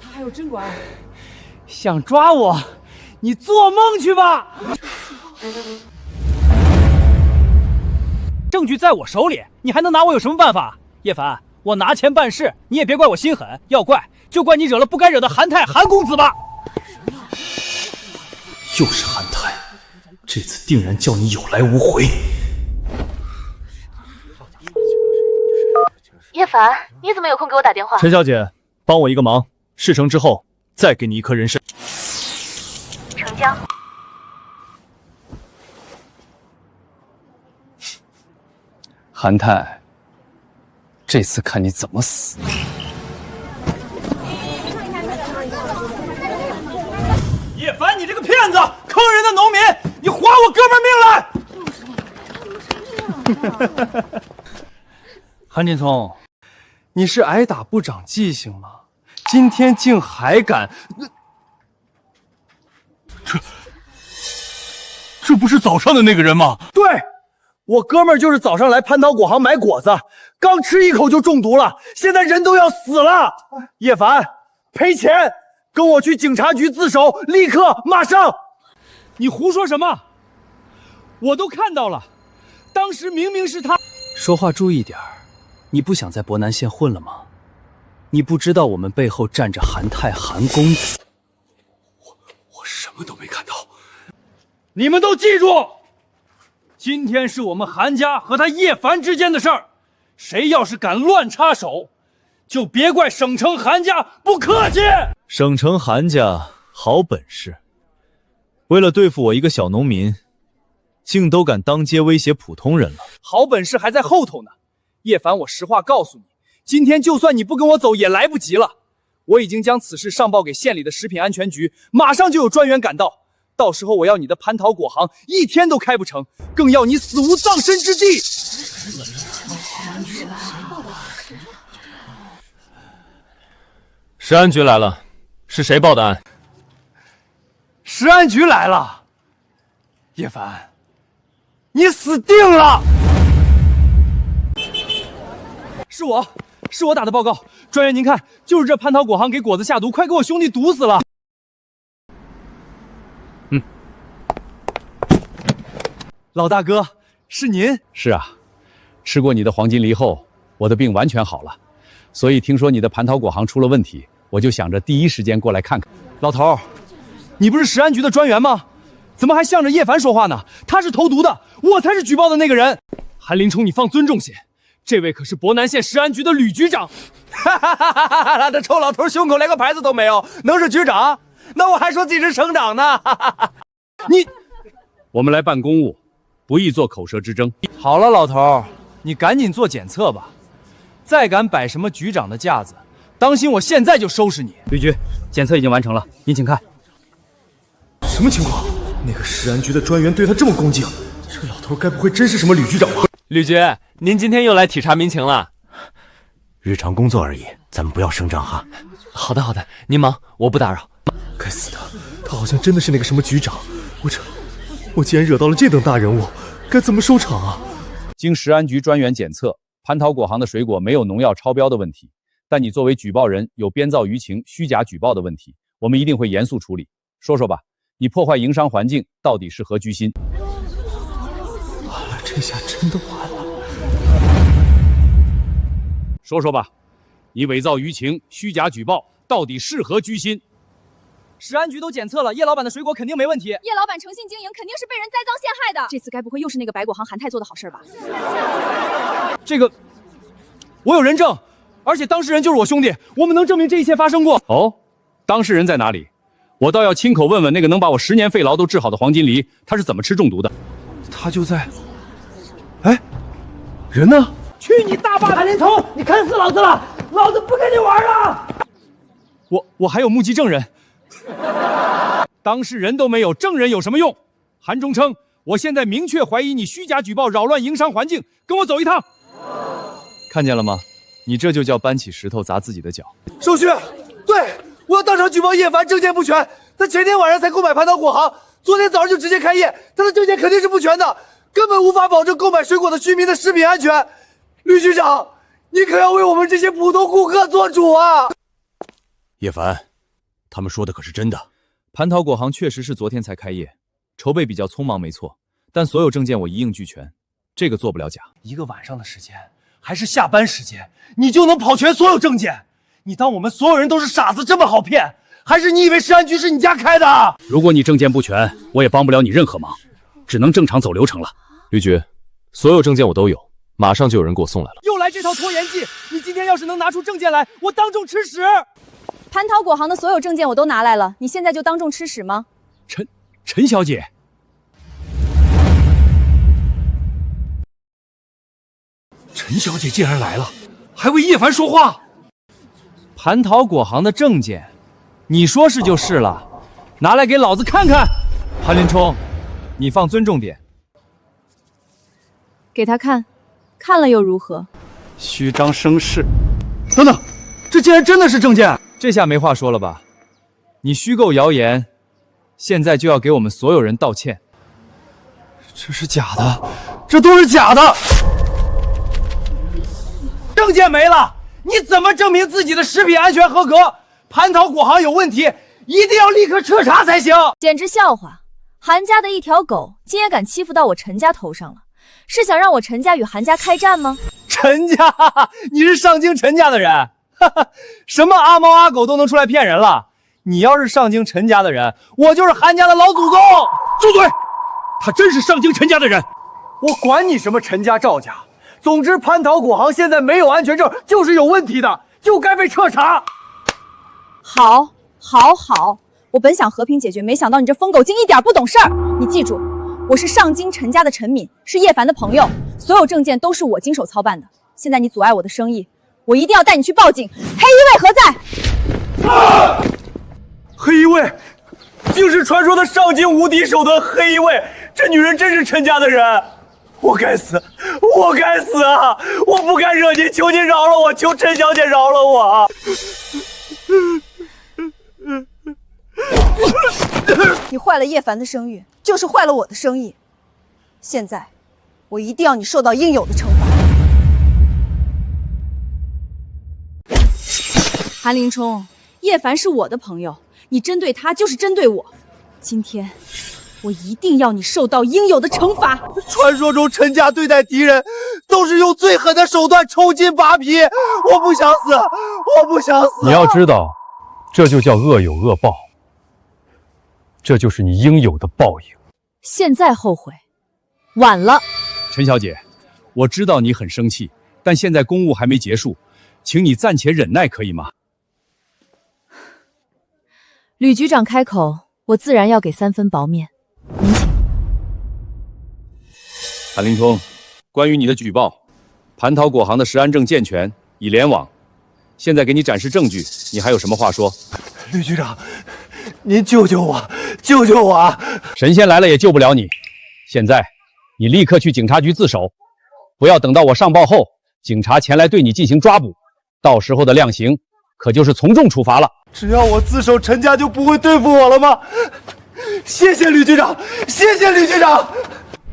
他还有针管。想抓我，你做梦去吧！证据在我手里，你还能拿我有什么办法？叶凡，我拿钱办事，你也别怪我心狠，要怪就怪你惹了不该惹的韩泰韩公子吧。又是韩泰，这次定然叫你有来无回。叶凡，你怎么有空给我打电话？陈小姐，帮我一个忙，事成之后再给你一颗人参。成交。韩泰，这次看你怎么死！叶凡，你这个骗子，坑人的农民，你还我哥们命来！韩劲聪，你是挨打不长记性吗？今天竟还敢……这不是早上的那个人吗？对，我哥们儿就是早上来蟠桃果行买果子，刚吃一口就中毒了，现在人都要死了。叶凡，赔钱，跟我去警察局自首，立刻马上。你胡说什么？我都看到了，当时明明是他。说话注意点儿，你不想在博南县混了吗？你不知道我们背后站着韩泰韩公子。我什么都没看到。你们都记住，今天是我们韩家和他叶凡之间的事儿，谁要是敢乱插手，就别怪省城韩家不客气。省城韩家好本事，为了对付我一个小农民，竟都敢当街威胁普通人了。好本事还在后头呢。叶凡，我实话告诉你，今天就算你不跟我走也来不及了。我已经将此事上报给县里的食品安全局，马上就有专员赶到。到时候我要你的蟠桃果行一天都开不成，更要你死无葬身之地。食安局来了，是谁报的案？食安局来了。叶凡，你死定了！是我打的报告。专员您看，就是这蟠桃果行给果子下毒，快给我兄弟毒死了。老大哥，是您？是啊，吃过你的黄金梨后，我的病完全好了，所以听说你的蟠桃果行出了问题，我就想着第一时间过来看看。老头，你不是食安局的专员吗？怎么还向着叶凡说话呢？他是投毒的，我才是举报的那个人。韩林冲，你放尊重些，这位可是博南县食安局的吕局长。哈哈哈哈哈哈！这臭老头胸口连个牌子都没有，能是局长？那我还说自己是省长呢。我们来办公务，不宜做口舌之争。好了，老头，你赶紧做检测吧。再敢摆什么局长的架子，当心我现在就收拾你。吕局，检测已经完成了，您请看。什么情况？那个食安局的专员对他这么恭敬，这老头该不会真是什么吕局长吧？吕局，您今天又来体察民情了。日常工作而已，咱们不要声张哈。好的好的，您忙，我不打扰。该死的，他好像真的是那个什么局长。我既然惹到了这等大人物，该怎么收场啊？经食安局专员检测，蟠桃果行的水果没有农药超标的问题，但你作为举报人有编造舆情、虚假举报的问题，我们一定会严肃处理。说说吧，你破坏营商环境到底是何居心？完了，这下真的完了。说说吧，你伪造舆情、虚假举报到底是何居心？食安局都检测了，叶老板的水果肯定没问题。叶老板诚信经营，肯定是被人栽赃陷害的。这次该不会又是那个白果行韩泰做的好事吧？这个，我有人证，而且当事人就是我兄弟，我们能证明这一切发生过。哦，当事人在哪里？我倒要亲口问问那个能把我10年肺痨都治好的黄金梨，他是怎么吃中毒的？他就在。哎，人呢？去你大爸！韩林冲，你坑死老子了！老子不跟你玩了！我还有目击证人。当事人都没有，证人有什么用？韩忠称，我现在明确怀疑你虚假举报，扰乱营商环境，跟我走一趟。看见了吗？你这就叫搬起石头砸自己的脚。少旭，对，我要当场举报叶凡证件不全。他前天晚上才购买蟠桃果行，昨天早上就直接开业，他的证件肯定是不全的，根本无法保证购买水果的居民的食品安全。吕局长，你可要为我们这些普通顾客做主啊！叶凡，他们说的可是真的。蟠桃果行确实是昨天才开业，筹备比较匆忙没错，但所有证件我一应俱全，这个做不了假。一个晚上的时间，还是下班时间，你就能跑全所有证件？你当我们所有人都是傻子这么好骗？还是你以为食安局是你家开的？如果你证件不全，我也帮不了你任何忙，只能正常走流程了。吕局，所有证件我都有，马上就有人给我送来了。又来这套拖延计！你今天要是能拿出证件来，我当众吃屎！蟠桃果行的所有证件我都拿来了，你现在就当众吃屎吗？陈小姐，陈小姐竟然来了，还为叶凡说话。蟠桃果行的证件，你说是就是了，拿来给老子看看。韩林冲，你放尊重点。给他看，看了又如何？虚张声势。等等，这竟然真的是证件！这下没话说了吧？你虚构谣言，现在就要给我们所有人道歉。这是假的，这都是假的！证件没了，你怎么证明自己的食品安全合格？蟠桃果行有问题，一定要立刻彻查才行！简直笑话！韩家的一条狗，竟也敢欺负到我陈家头上了，是想让我陈家与韩家开战吗？陈家，你是上京陈家的人，哈哈，什么阿猫阿狗都能出来骗人了。你要是上京陈家的人，我就是韩家的老祖宗。住嘴！他真是上京陈家的人，我管你什么陈家赵家，总之蟠桃果行现在没有安全证，就是有问题的，就该被彻查。好，我本想和平解决，没想到你这疯狗精一点不懂事儿。你记住，我是上京陈家的陈敏，是叶凡的朋友，所有证件都是我经手操办的。现在你阻碍我的生意，我一定要带你去报警。黑衣卫何在？黑衣卫，竟是传说的上京无敌手的黑衣卫！这女人真是陈家的人，我该死，我该死啊！我不该惹你，求你饶了我，求陈小姐饶了我！你坏了叶凡的声誉，就是坏了我的生意。现在，我一定要你受到应有的惩罚。韩林冲，叶凡是我的朋友，你针对他就是针对我。今天，我一定要你受到应有的惩罚。传说中陈家对待敌人都是用最狠的手段抽筋扒皮，我不想死，我不想死。你要知道，这就叫恶有恶报，这就是你应有的报应。现在后悔，晚了。陈小姐，我知道你很生气，但现在公务还没结束，请你暂且忍耐，可以吗？吕局长开口，我自然要给3分薄面。您请。韩林冲，关于你的举报，蟠桃果行的食安证健全，已联网。现在给你展示证据，你还有什么话说？吕局长，您救救我，救救我啊！神仙来了也救不了你。现在，你立刻去警察局自首，不要等到我上报后，警察前来对你进行抓捕，到时候的量刑可就是从重处罚了。只要我自首，陈家就不会对付我了吗？谢谢吕局长，谢谢吕局长。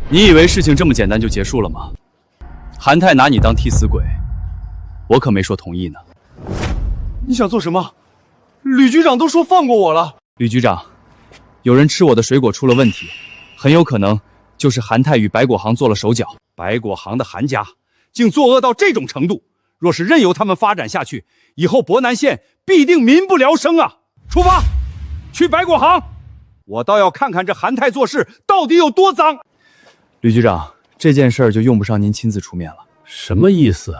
你以为事情这么简单就结束了吗？韩泰拿你当替死鬼，我可没说同意呢。你想做什么？吕局长都说放过我了。吕局长，有人吃我的水果出了问题，很有可能就是韩泰与白果行做了手脚。白果行的韩家竟作恶到这种程度，若是任由他们发展下去，以后博南县必定民不聊生啊！出发，去白果行，我倒要看看这韩泰做事到底有多脏。吕局长，这件事儿就用不上您亲自出面了。什么意思？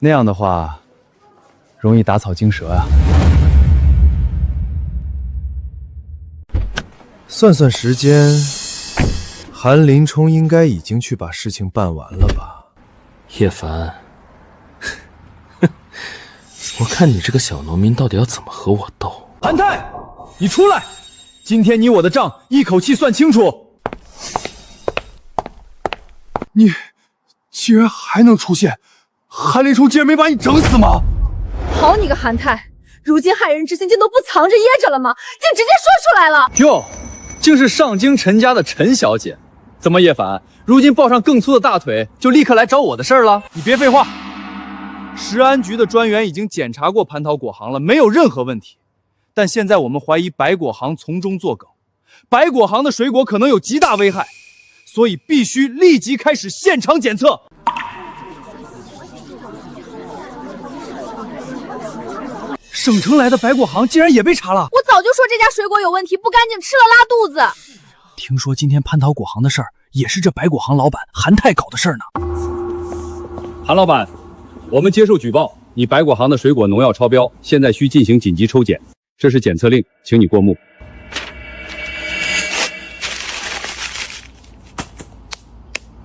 那样的话，容易打草惊蛇啊。算算时间，韩林冲应该已经去把事情办完了吧？叶凡，我看你这个小农民到底要怎么和我斗？韩泰，你出来！今天你我的账一口气算清楚。你竟然还能出现？韩林冲竟然没把你整死吗？好你个韩泰，如今害人之心竟都不藏着掖着了吗？竟直接说出来了！哟，竟是上京陈家的陈小姐，怎么叶凡，如今抱上更粗的大腿，就立刻来找我的事儿了？你别废话，食安局的专员已经检查过蟠桃果行了，没有任何问题。但现在我们怀疑白果行从中作梗，白果行的水果可能有极大危害，所以必须立即开始现场检测。省城来的白果行竟然也被查了！我早就说这家水果有问题，不干净，吃了拉肚子。听说今天蟠桃果行的事儿也是这白果行老板韩泰搞的事儿呢。韩老板，我们接受举报，你白果行的水果农药超标，现在需进行紧急抽检，这是检测令，请你过目。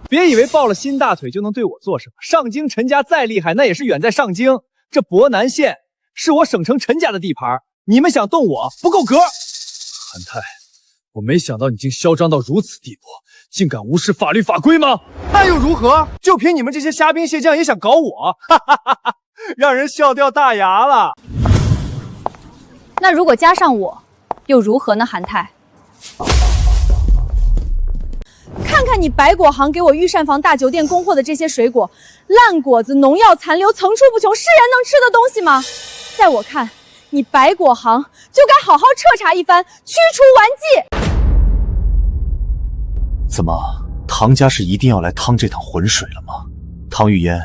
别以为抱了新大腿就能对我做什么，上京陈家再厉害，那也是远在上京，这博南县是我省城陈家的地盘，你们想动我不够格。韩泰，我没想到你竟嚣张到如此地步，竟敢无视法律法规吗？那又如何？就凭你们这些虾兵蟹将也想搞我，哈哈哈哈，让人笑掉大牙了。那如果加上我，又如何呢？韩泰，看看你白果行给我御膳房大酒店供货的这些水果，烂果子、农药残留层出不穷，是人能吃的东西吗？在我看，你白果行就该好好彻查一番，驱除顽疾。怎么，唐家是一定要来趟这趟浑水了吗？唐玉嫣，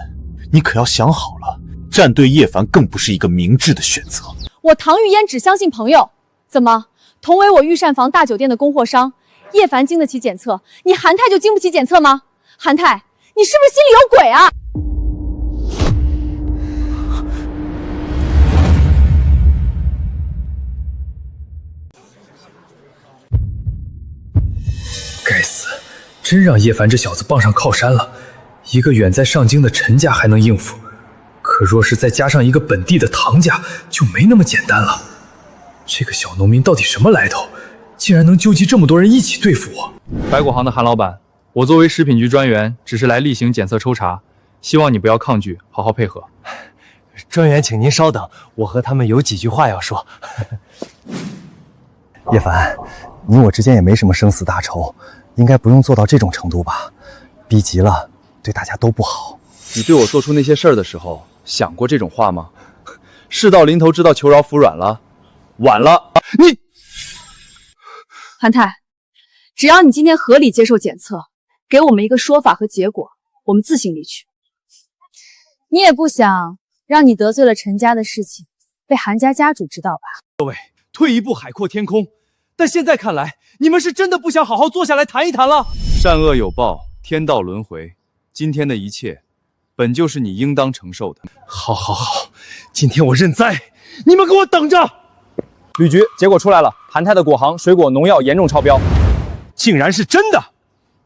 你可要想好了，站队叶凡更不是一个明智的选择。我唐玉嫣只相信朋友，怎么同为我御膳房大酒店的供货商，叶凡经得起检测，你韩泰就经不起检测吗？韩泰，你是不是心里有鬼啊？该死，真让叶凡这小子傍上靠山了。一个远在上京的陈家还能应付，可若是再加上一个本地的唐家，就没那么简单了。这个小农民到底什么来头，竟然能纠集这么多人一起对付我？白果行的韩老板，我作为食品局专员，只是来例行检测抽查，希望你不要抗拒，好好配合。专员，请您稍等，我和他们有几句话要说。叶凡，你我之间也没什么生死大仇，应该不用做到这种程度吧？逼急了，对大家都不好。你对我做出那些事儿的时候，想过这种话吗？事到临头知道求饶服软了，晚了。你，韩泰，只要你今天合理接受检测，给我们一个说法和结果，我们自行离去。你也不想让你得罪了陈家的事情被韩家家主知道吧？各位，退一步海阔天空，但现在看来，你们是真的不想好好坐下来谈一谈了。善恶有报，天道轮回，今天的一切，本就是你应当承受的。好，今天我认栽，你们给我等着！吕局，结果出来了，韩泰的果行水果农药严重超标，竟然是真的！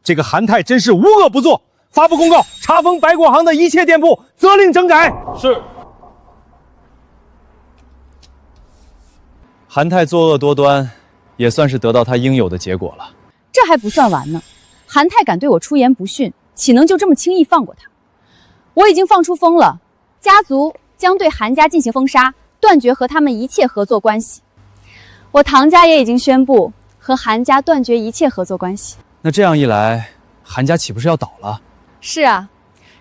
这个韩泰真是无恶不作！发布公告，查封白果行的一切店铺，责令整改。是。韩泰作恶多端，也算是得到他应有的结果了。这还不算完呢，韩泰敢对我出言不逊，岂能就这么轻易放过他？我已经放出风了，家族将对韩家进行封杀，断绝和他们一切合作关系。我唐家也已经宣布和韩家断绝一切合作关系。那这样一来，韩家岂不是要倒了？是啊，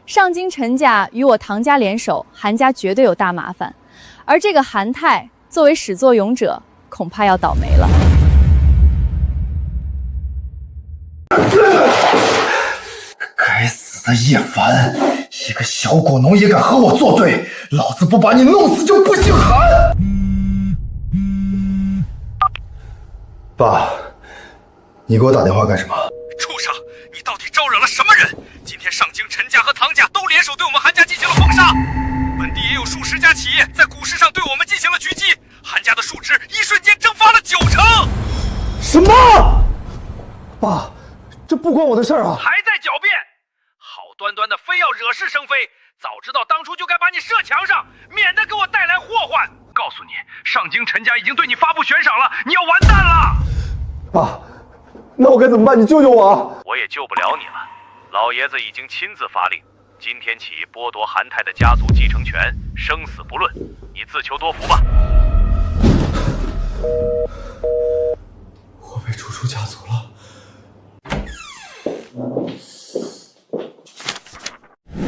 上京陈家与我唐家联手，韩家绝对有大麻烦。而这个韩泰作为始作俑者，恐怕要倒霉了。该死的叶凡，一个小果农也敢和我作对，老子不把你弄死就不姓韩！爸，你给我打电话干什么？畜生，你到底招惹了什么人？今天上京陈家和唐家都联手对我们韩家进行了封杀，本地也有数十家企业在股市上对我们进行了狙击，韩家的数值一瞬间蒸发了90%。什么？爸，这不关我的事儿啊！还在狡辩，好端端的非要惹是生非，早知道当初就该把你射墙上，免得给我带来祸患。告诉你，上京陈家已经对你发布悬赏了，你要完蛋了！爸，那我该怎么办？你救救我！我也救不了你了，老爷子已经亲自发令，今天起剥夺韩泰的家族继承权，生死不论，你自求多福吧。我被逐出家族了。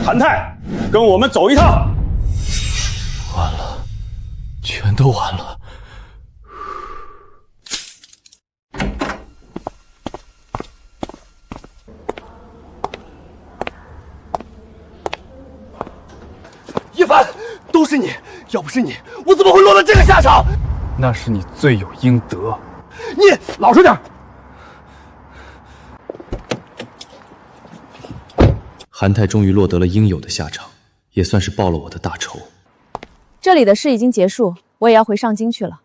韩泰，跟我们走一趟。完了，全都完了。叶凡，都是你！要不是你，我怎么会落到这个下场？那是你罪有应得。你老实点！韩泰终于落得了应有的下场，也算是报了我的大仇。这里的事已经结束，我也要回上京去了。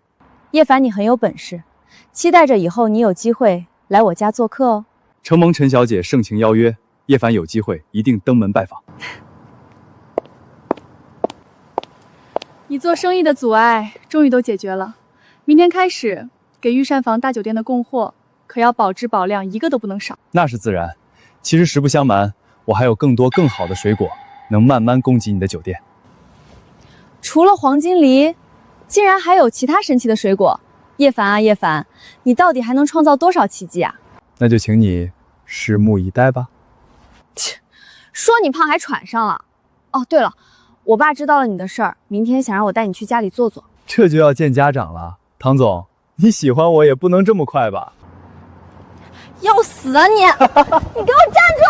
叶凡，你很有本事，期待着以后你有机会来我家做客哦。承蒙陈小姐盛情邀约，叶凡有机会一定登门拜访。你做生意的阻碍终于都解决了，明天开始给御膳房大酒店的供货，可要保质保量，一个都不能少。那是自然。其实实不相瞒，我还有更多更好的水果，能慢慢供给你的酒店。除了黄金梨，竟然还有其他神奇的水果。叶凡啊叶凡，你到底还能创造多少奇迹啊？那就请你拭目以待吧。切，说你胖还喘上了。哦，对了，我爸知道了你的事儿，明天想让我带你去家里坐坐。这就要见家长了，唐总，你喜欢我也不能这么快吧？要死啊你！你给我站住！